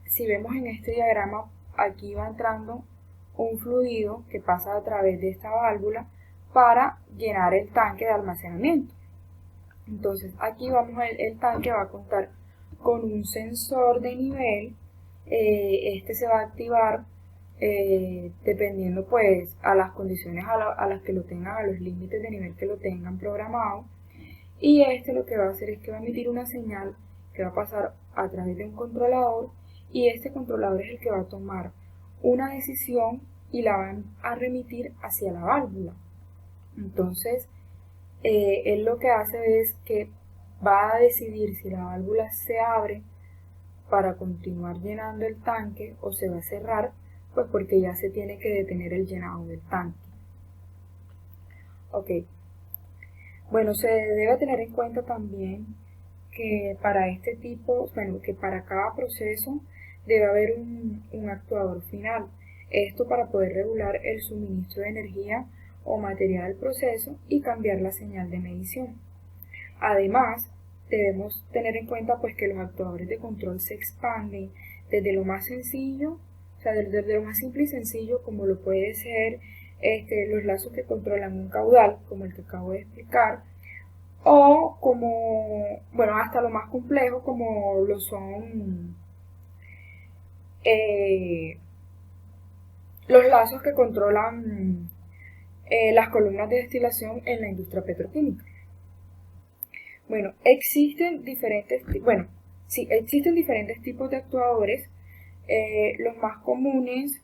si vemos en este diagrama, aquí va entrando un fluido que pasa a través de esta válvula para llenar el tanque de almacenamiento. Entonces aquí el tanque va a contar con un sensor de nivel. Este se va a activar dependiendo pues a las condiciones a las que lo tengan, a los límites de nivel que lo tengan programado. Y este lo que va a hacer es que va a emitir una señal que va a pasar a través de un controlador, y este controlador es el que va a tomar una decisión y la va a remitir hacia la válvula. Entonces él lo que hace es que va a decidir si la válvula se abre para continuar llenando el tanque o se va a cerrar, pues porque ya se tiene que detener el llenado del tanque. Ok. Bueno, se debe tener en cuenta también que para este tipo, bueno, que para cada proceso debe haber un actuador final. Esto para poder regular el suministro de energía o material del proceso y cambiar la señal de medición. Además, debemos tener en cuenta pues que los actuadores de control se expanden desde lo más sencillo, o sea, desde lo más simple y sencillo, como lo puede ser los lazos que controlan un caudal, como el que acabo de explicar, o como, bueno, hasta lo más complejo, como lo son los lazos que controlan las columnas de destilación en la industria petroquímica. Bueno, existen diferentes tipos de actuadores. Los más comunes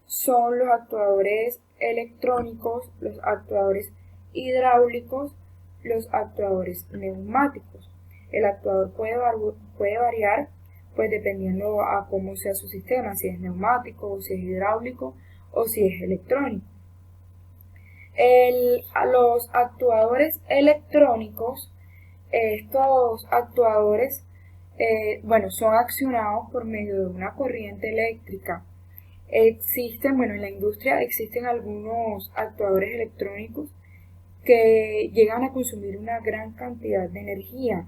son los actuadores electrónicos, los actuadores hidráulicos, los actuadores neumáticos. El actuador puede variar pues dependiendo a cómo sea su sistema, si es neumático, o si es hidráulico, o si es electrónico. A los actuadores electrónicos, estos actuadores son accionados por medio de una corriente eléctrica. En la industria existen algunos actuadores electrónicos que llegan a consumir una gran cantidad de energía,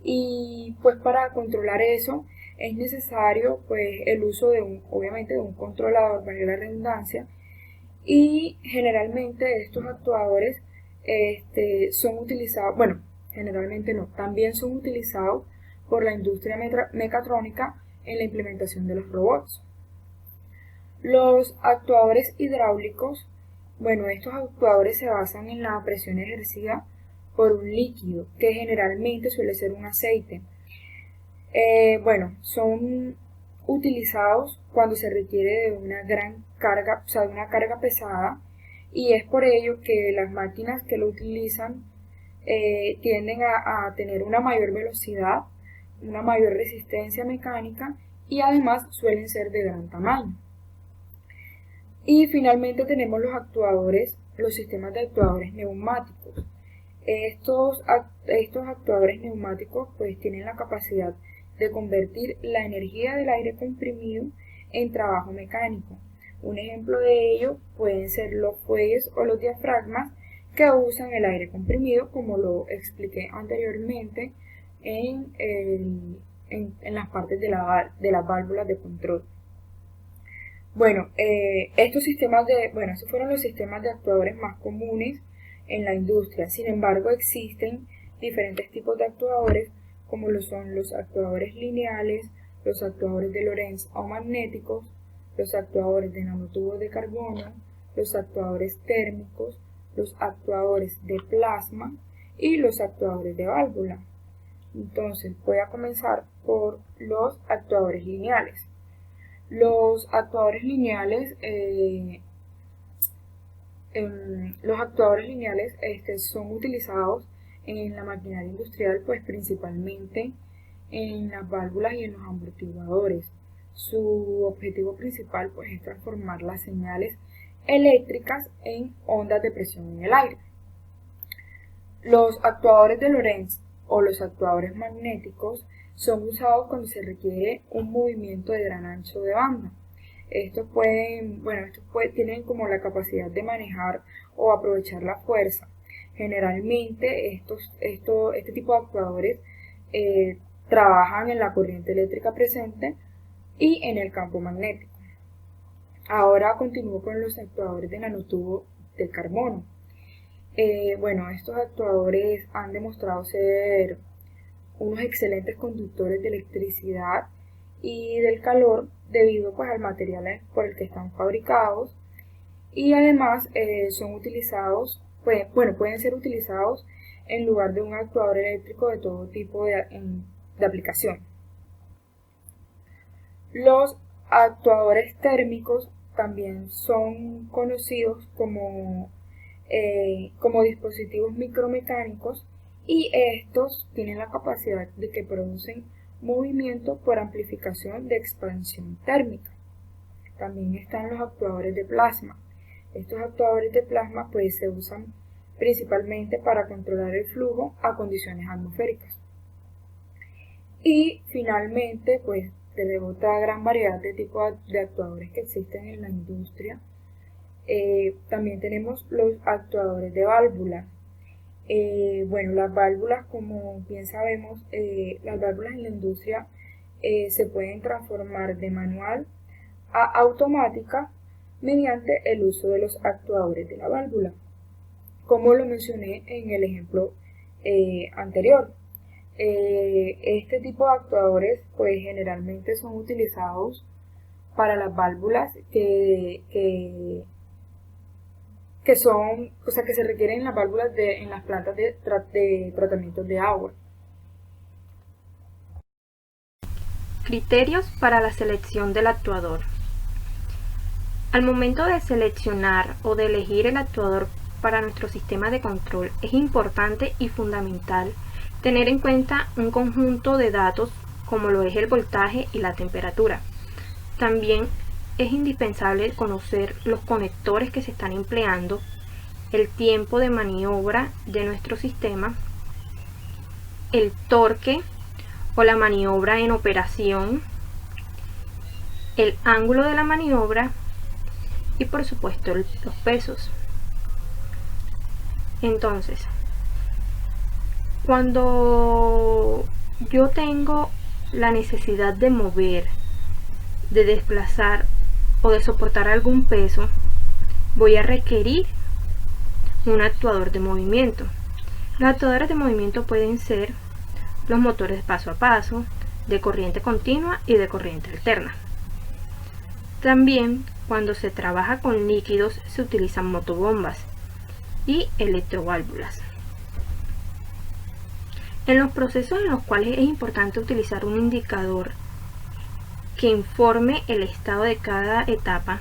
y pues para controlar eso es necesario pues el uso obviamente de un controlador, valga la redundancia, y generalmente estos actuadores son utilizados, generalmente no, también son utilizados por la industria mecatrónica en la implementación de los robots. Los actuadores hidráulicos, estos actuadores se basan en la presión ejercida por un líquido, que generalmente suele ser un aceite. Son utilizados cuando se requiere de una gran carga, de una carga pesada, y es por ello que las máquinas que lo utilizan tienden a tener una mayor velocidad, una mayor resistencia mecánica, y además suelen ser de gran tamaño. Y finalmente tenemos los sistemas de actuadores neumáticos. Estos actuadores neumáticos pues tienen la capacidad de convertir la energía del aire comprimido en trabajo mecánico. Un ejemplo de ello pueden ser los fuelles o los diafragmas que usan el aire comprimido, como lo expliqué anteriormente en las partes de las válvulas de control. Estos fueron los sistemas de actuadores más comunes en la industria. Sin embargo, existen diferentes tipos de actuadores, como lo son los actuadores lineales, los actuadores de Lorentz o magnéticos, los actuadores de nanotubos de carbono, los actuadores térmicos, los actuadores de plasma y los actuadores de válvula. Entonces, voy a comenzar por los actuadores lineales. Los actuadores lineales, son utilizados en la maquinaria industrial, pues principalmente en las válvulas y en los amortiguadores. Su objetivo principal pues es transformar las señales eléctricas en ondas de presión en el aire. Los actuadores de Lorentz o los actuadores magnéticos son usados cuando se requiere un movimiento de gran ancho de banda. Estos tienen como la capacidad de manejar o aprovechar la fuerza. Generalmente este tipo de actuadores trabajan en la corriente eléctrica presente y en el campo magnético. Ahora continúo con los actuadores de nanotubo de carbono. Bueno, estos actuadores han demostrado ser unos excelentes conductores de electricidad y del calor debido pues al material por el que están fabricados, y además son utilizados, pueden ser utilizados en lugar de un actuador eléctrico de todo tipo de aplicación. Los actuadores térmicos también son conocidos como dispositivos micromecánicos, y estos tienen la capacidad de que producen movimiento por amplificación de expansión térmica. También están los actuadores de plasma. Estos actuadores de plasma pues se usan principalmente para controlar el flujo a condiciones atmosféricas. Y finalmente, pues de otra gran variedad de tipos de actuadores que existen en la industria, también tenemos los actuadores de válvula. Bueno, las válvulas, como bien sabemos, las válvulas en la industria se pueden transformar de manual a automática mediante el uso de los actuadores de la válvula, como lo mencioné en el ejemplo anterior. Este tipo de actuadores pues generalmente son utilizados para las válvulas que se requieren en las válvulas en las plantas de tratamiento de agua. Criterios para la selección del actuador. Al momento de seleccionar o de elegir el actuador para nuestro sistema de control, es importante y fundamental tener en cuenta un conjunto de datos como lo es el voltaje y la temperatura. También es indispensable conocer los conectores que se están empleando, el tiempo de maniobra de nuestro sistema, el torque o la maniobra en operación, el ángulo de la maniobra y por supuesto los pesos. Entonces, cuando yo tengo la necesidad de mover, de desplazar o de soportar algún peso, voy a requerir un actuador de movimiento. Los actuadores de movimiento pueden ser los motores paso a paso, de corriente continua y de corriente alterna. También cuando se trabaja con líquidos se utilizan motobombas y electroválvulas. En los procesos en los cuales es importante utilizar un indicador que informe el estado de cada etapa,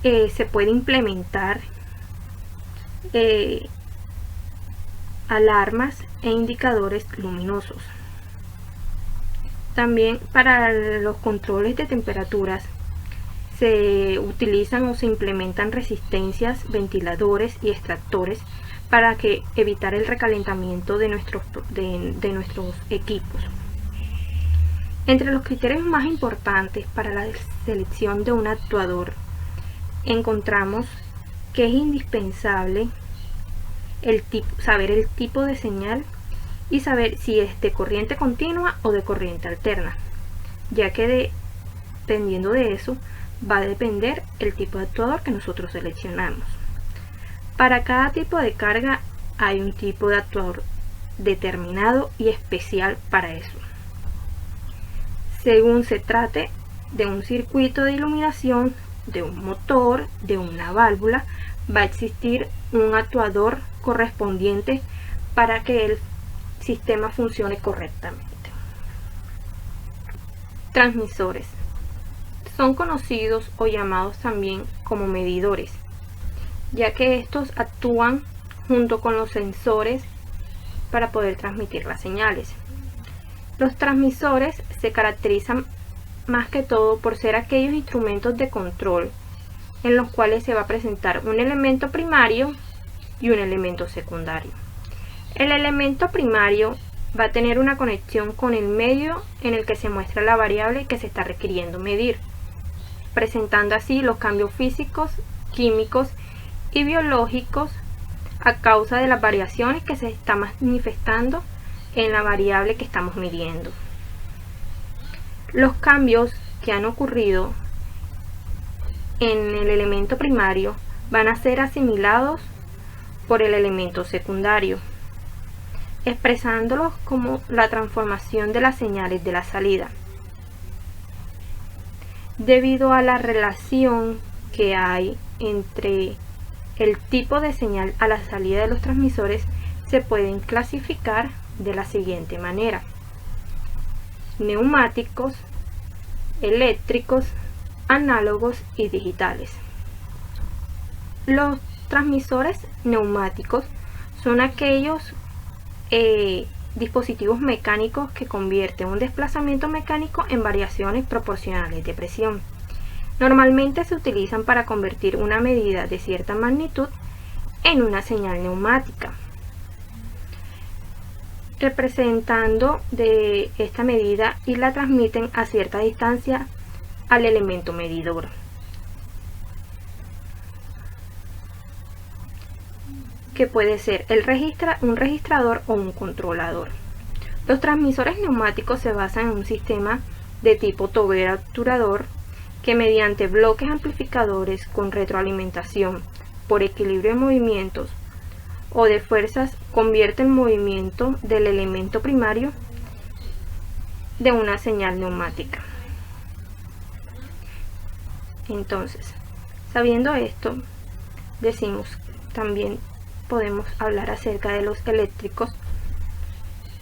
se puede implementar alarmas e indicadores luminosos. También para los controles de temperaturas se utilizan o se implementan resistencias, ventiladores y extractores para evitar el recalentamiento de nuestros equipos. Entre los criterios más importantes para la selección de un actuador encontramos que es indispensable saber el tipo de señal y saber si es de corriente continua o de corriente alterna, ya que dependiendo de eso va a depender el tipo de actuador que nosotros seleccionamos. Para cada tipo de carga hay un tipo de actuador determinado y especial para eso. Según se trate de un circuito de iluminación, de un motor, de una válvula, va a existir un actuador correspondiente para que el sistema funcione correctamente. Transmisores. Son conocidos o llamados también como medidores, ya que estos actúan junto con los sensores para poder transmitir las señales. Los transmisores se caracterizan más que todo por ser aquellos instrumentos de control en los cuales se va a presentar un elemento primario y un elemento secundario. El elemento primario va a tener una conexión con el medio en el que se muestra la variable que se está requiriendo medir, presentando así los cambios físicos, químicos y biológicos a causa de las variaciones que se están manifestando en la variable que estamos midiendo. Los cambios que han ocurrido en el elemento primario van a ser asimilados por el elemento secundario, expresándolos como la transformación de las señales de la salida. Debido a la relación que hay entre el tipo de señal a la salida de los transmisores, se pueden clasificar de la siguiente manera: neumáticos, eléctricos, análogos y digitales. Los transmisores neumáticos son aquellos dispositivos mecánicos que convierten un desplazamiento mecánico en variaciones proporcionales de presión. Normalmente se utilizan para convertir una medida de cierta magnitud en una señal neumática, representando de esta medida, y la transmiten a cierta distancia al elemento medidor. Que puede ser un registrador o un controlador. Los transmisores neumáticos se basan en un sistema de tipo tobero-obturador que, mediante bloques amplificadores con retroalimentación por equilibrio de movimientos o de fuerzas, convierte el movimiento del elemento primario de una señal neumática. Entonces, sabiendo esto, también podemos hablar acerca de los eléctricos,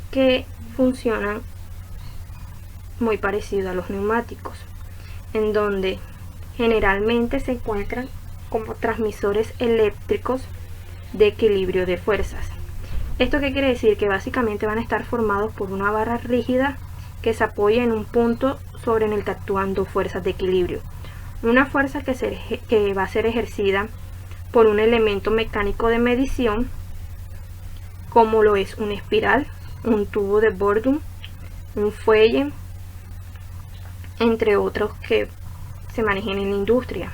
que funcionan muy parecido a los neumáticos, en donde generalmente se encuentran como transmisores eléctricos de equilibrio de fuerzas. ¿Esto qué quiere decir? Que básicamente van a estar formados por una barra rígida que se apoya en un punto sobre el que actúan dos fuerzas de equilibrio. Una fuerza que va a ser ejercida por un elemento mecánico de medición, como lo es una espiral, un tubo de Bourdon, un fuelle, entre otros que se manejan en la industria.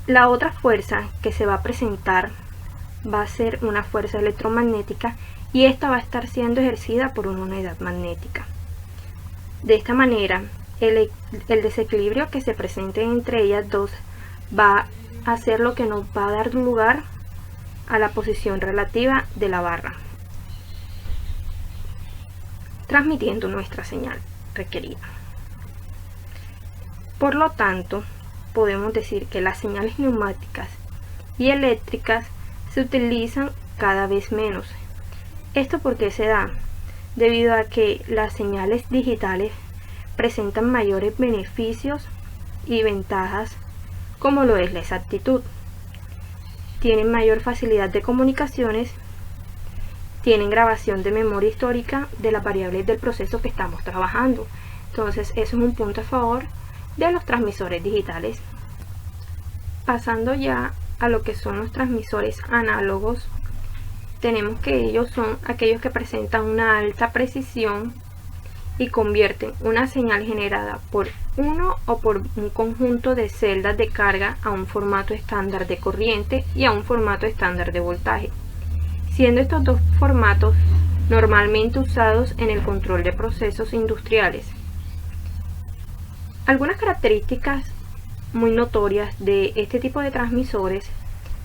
La otra fuerza que se va a presentar va a ser una fuerza electromagnética, y esta va a estar siendo ejercida por una unidad magnética. De esta manera, el desequilibrio que se presente entre ellas dos va a ser lo que nos va a dar lugar a la posición relativa de la barra, transmitiendo nuestra señal requerida. Por lo tanto, podemos decir que las señales neumáticas y eléctricas se utilizan cada vez menos. ¿Esto por qué se da? Debido a que las señales digitales presentan mayores beneficios y ventajas, como lo es la exactitud. Tienen mayor facilidad de comunicaciones, tienen grabación de memoria histórica de las variables del proceso que estamos trabajando. Entonces, eso es un punto a favor de los transmisores digitales. Pasando ya a lo que son los transmisores análogos, tenemos que ellos son aquellos que presentan una alta precisión y convierten una señal generada por uno o por un conjunto de celdas de carga a un formato estándar de corriente y a un formato estándar de voltaje, siendo estos dos formatos normalmente usados en el control de procesos industriales. Algunas características muy notorias de este tipo de transmisores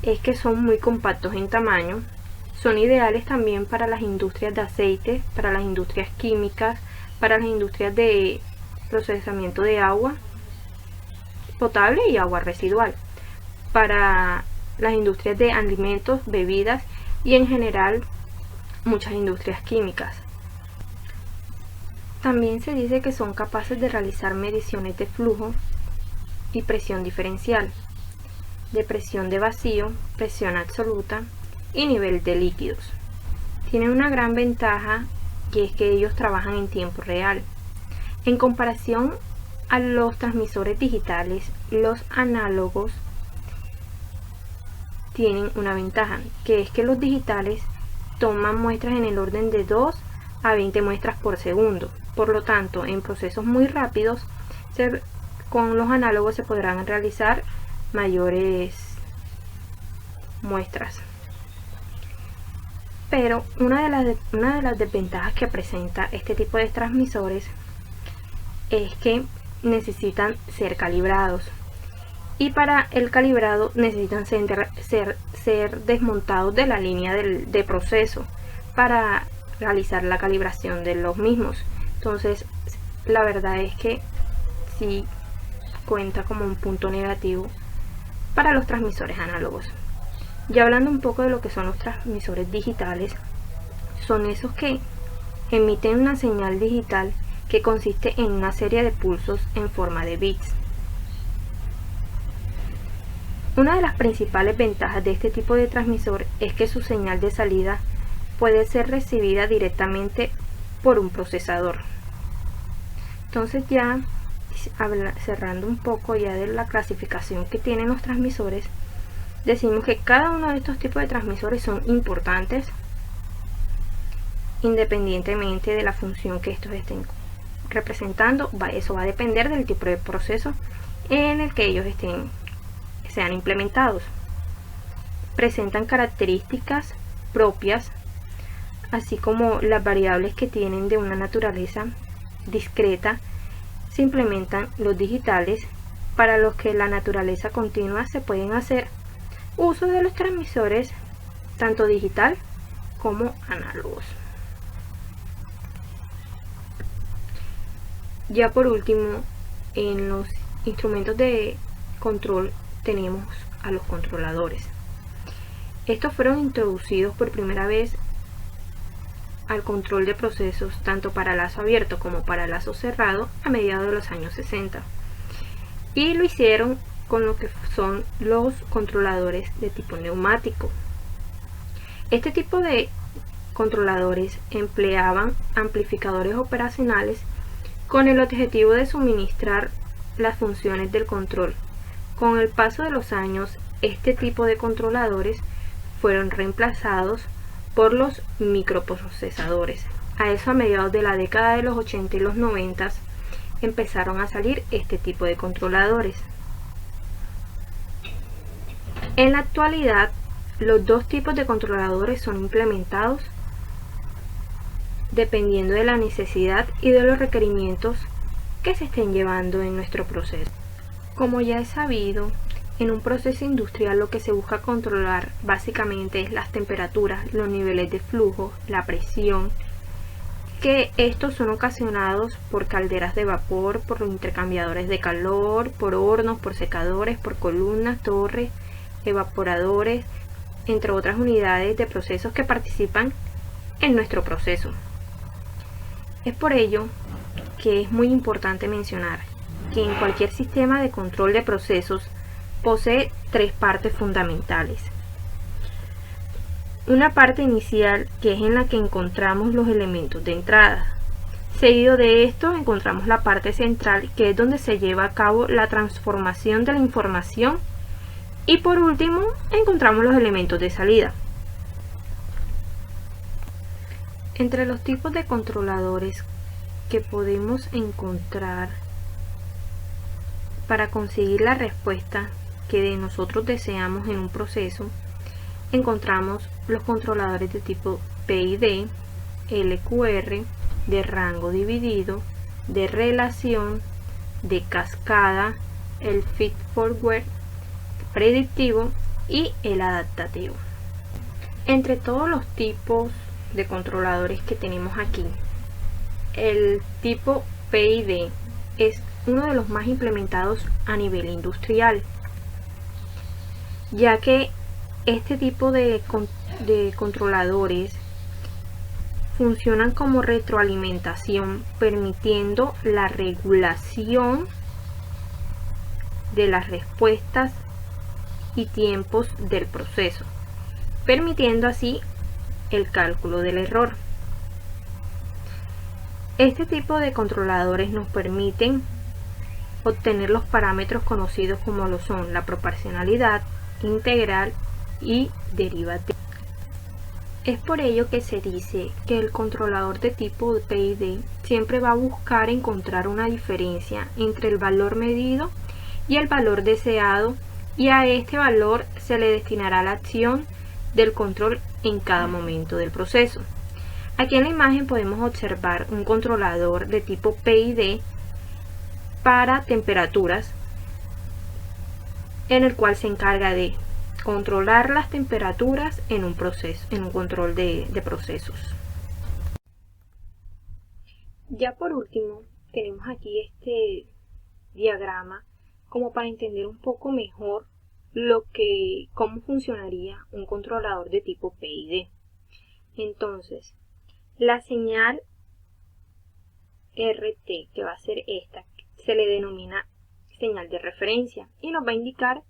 es que son muy compactos en tamaño, son ideales también para las industrias de aceite, para las industrias químicas, para las industrias de procesamiento de agua potable y agua residual, para las industrias de alimentos, bebidas y en general muchas industrias químicas. También se dice que son capaces de realizar mediciones de flujo y presión diferencial, de presión de vacío, presión absoluta y nivel de líquidos. Tienen una gran ventaja, que es que ellos trabajan en tiempo real. En comparación a los transmisores digitales, los análogos tienen una ventaja, que es que los digitales toman muestras en el orden de 2 a 20 muestras por segundo. Por lo tanto, en procesos muy rápidos, con los análogos se podrán realizar mayores muestras. Pero una de las desventajas que presenta este tipo de transmisores es que necesitan ser calibrados y para el calibrado necesitan ser desmontados de la línea de proceso para realizar la calibración de los mismos. Entonces la verdad es que sí cuenta como un punto negativo para los transmisores análogos. Ya hablando un poco de lo que son los transmisores digitales, son esos que emiten una señal digital que consiste en una serie de pulsos en forma de bits. Una de las principales ventajas de este tipo de transmisor es que su señal de salida puede ser recibida directamente por un procesador. Entonces, ya cerrando un poco ya de la clasificación que tienen los transmisores, decimos que cada uno de estos tipos de transmisores son importantes independientemente de la función que estos estén representando. Eso va a depender del tipo de proceso en el que ellos sean implementados. Presentan características propias, así como las variables que tienen de una naturaleza discreta se implementan los digitales, para los que la naturaleza continua se pueden hacer uso de los transmisores tanto digital como análogos. Ya por último, en los instrumentos de control tenemos a los controladores. Estos fueron introducidos por primera vez al control de procesos tanto para lazo abierto como para lazo cerrado a mediados de los años 60, y lo hicieron con lo que son los controladores de tipo neumático. Este tipo de controladores empleaban amplificadores operacionales con el objetivo de suministrar las funciones del control. Con el paso de los años, este tipo de controladores fueron reemplazados por los microprocesadores. A eso, a mediados de la década de los 80 y los 90 empezaron a salir este tipo de controladores. En la actualidad, los dos tipos de controladores son implementados dependiendo de la necesidad y de los requerimientos que se estén llevando en nuestro proceso. Como ya es sabido, en un proceso industrial lo que se busca controlar básicamente es las temperaturas, los niveles de flujo, la presión, que estos son ocasionados por calderas de vapor, por los intercambiadores de calor, por hornos, por secadores, por columnas, torres, evaporadores, entre otras unidades de procesos que participan en nuestro proceso. Es por ello que es muy importante mencionar que en cualquier sistema de control de procesos posee tres partes fundamentales. Una parte inicial, que es en la que encontramos los elementos de entrada. Seguido de esto encontramos la parte central, que es donde se lleva a cabo la transformación de la información, y por último encontramos los elementos de salida. Entre los tipos de controladores que podemos encontrar para conseguir la respuesta que de nosotros deseamos en un proceso, encontramos los controladores de tipo PID, LQR, de rango dividido, de relación, de cascada, el feed forward, predictivo y el adaptativo. Entre todos los tipos de controladores que tenemos aquí, el tipo PID es uno de los más implementados a nivel industrial, ya que este tipo de controladores funcionan como retroalimentación, permitiendo la regulación de las respuestas y tiempos del proceso, permitiendo así el cálculo del error. Este tipo de controladores nos permiten obtener los parámetros conocidos como lo son la proporcionalidad, integral y derivativa. Es por ello que se dice que el controlador de tipo PID siempre va a buscar encontrar una diferencia entre el valor medido y el valor deseado, y a este valor se le destinará la acción del control en cada momento del proceso. Aquí en la imagen podemos observar un controlador de tipo PID para temperaturas, en el cual se encarga de controlar las temperaturas en un proceso, en un control de procesos. Ya por último, tenemos aquí este diagrama como para entender un poco mejor cómo funcionaría un controlador de tipo PID. Entonces, la señal RT, que va a ser esta, se le denomina señal de referencia y nos va a indicar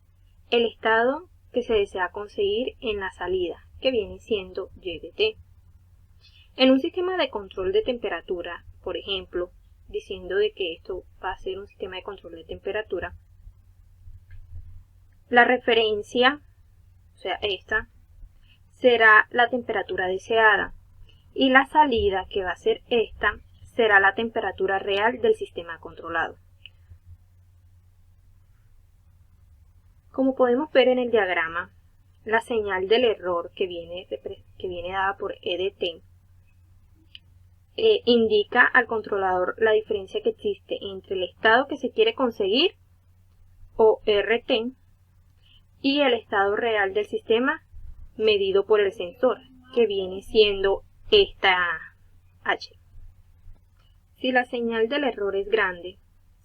el estado que se desea conseguir en la salida, que viene siendo YDT. En un sistema de control de temperatura, por ejemplo, diciendo de que esto va a ser un sistema de control de temperatura, la referencia, o sea, esta, será la temperatura deseada y la salida, que va a ser esta, será la temperatura real del sistema controlado. Como podemos ver en el diagrama, la señal del error que viene dada por EDT indica al controlador la diferencia que existe entre el estado que se quiere conseguir, o RT, y el estado real del sistema medido por el sensor, que viene siendo esta H. Si la señal del error es grande,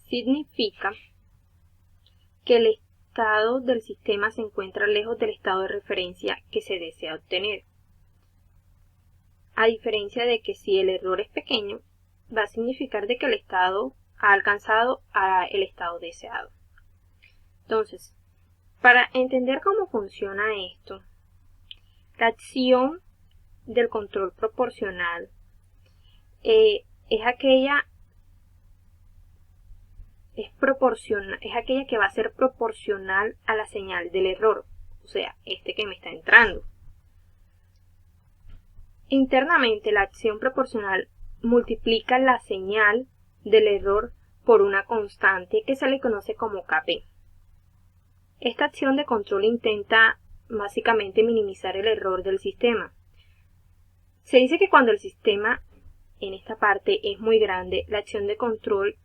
significa que el estado del sistema se encuentra lejos del estado de referencia que se desea obtener. A diferencia de que si el error es pequeño, va a significar de que el estado ha alcanzado el estado deseado. Entonces, para entender cómo funciona esto, la acción del control proporcional es aquella que va a ser proporcional a la señal del error, o sea, este que me está entrando. Internamente, la acción proporcional multiplica la señal del error por una constante que se le conoce como Kp. Esta acción de control intenta básicamente minimizar el error del sistema. Se dice que cuando el sistema en esta parte es muy grande, la acción de control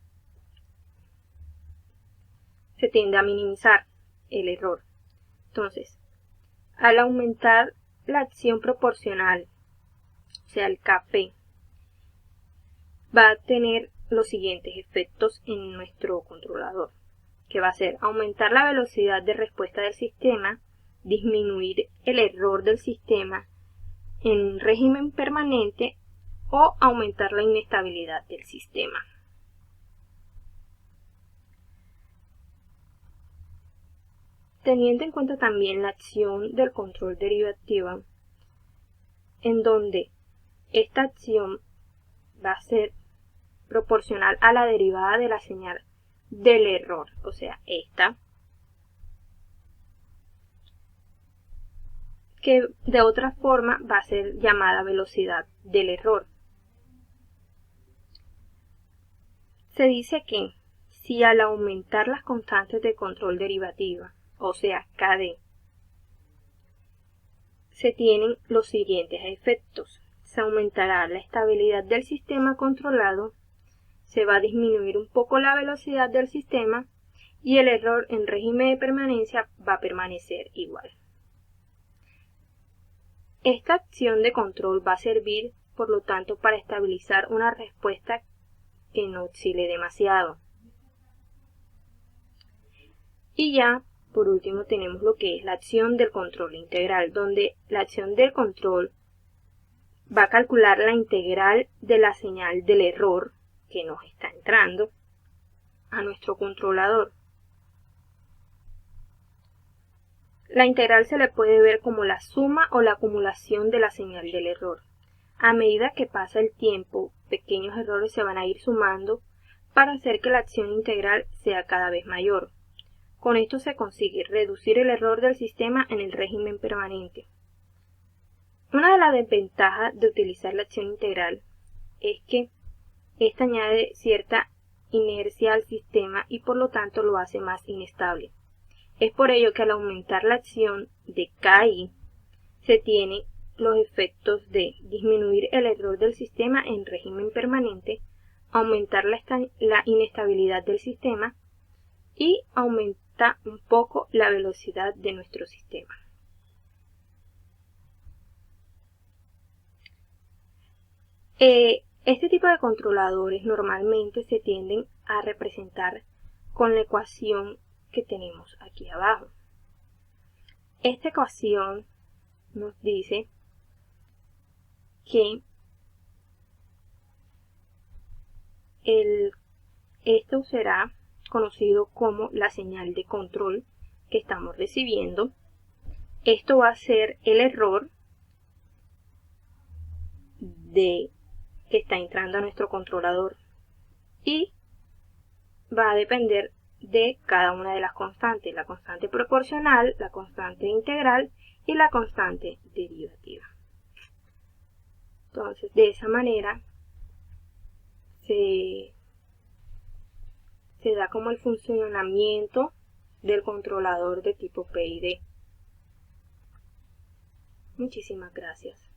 se tiende a minimizar el error. Entonces, al aumentar la acción proporcional, o sea, el Kp, va a tener los siguientes efectos en nuestro controlador, que va a ser aumentar la velocidad de respuesta del sistema, disminuir el error del sistema en régimen permanente o aumentar la inestabilidad del sistema. Teniendo en cuenta también la acción del control derivativa, en donde esta acción va a ser proporcional a la derivada de la señal del error, o sea, esta, que de otra forma va a ser llamada velocidad del error. Se dice que si al aumentar las constantes de control derivativa, o sea, KD, se tienen los siguientes efectos. Se aumentará la estabilidad del sistema controlado, se va a disminuir un poco la velocidad del sistema y el error en régimen de permanencia va a permanecer igual. Esta acción de control va a servir, por lo tanto, para estabilizar una respuesta que no oscile demasiado. Y ya, por último, tenemos lo que es la acción del control integral, donde la acción del control va a calcular la integral de la señal del error que nos está entrando a nuestro controlador. La integral se le puede ver como la suma o la acumulación de la señal del error. A medida que pasa el tiempo, pequeños errores se van a ir sumando para hacer que la acción integral sea cada vez mayor. Con esto se consigue reducir el error del sistema en el régimen permanente. Una de las desventajas de utilizar la acción integral es que esta añade cierta inercia al sistema y por lo tanto lo hace más inestable. Es por ello que al aumentar la acción de KI se tienen los efectos de disminuir el error del sistema en régimen permanente, aumentar la inestabilidad del sistema y afecta un poco la velocidad de nuestro sistema. Este tipo de controladores normalmente se tienden a representar con la ecuación que tenemos aquí abajo. Esta ecuación nos dice que esto será conocido como la señal de control que estamos recibiendo. Esto va a ser el error que está entrando a nuestro controlador y va a depender de cada una de las constantes, la constante proporcional, la constante integral y la constante derivativa. Entonces, de esa manera se da como el funcionamiento del controlador de tipo PID. Muchísimas gracias.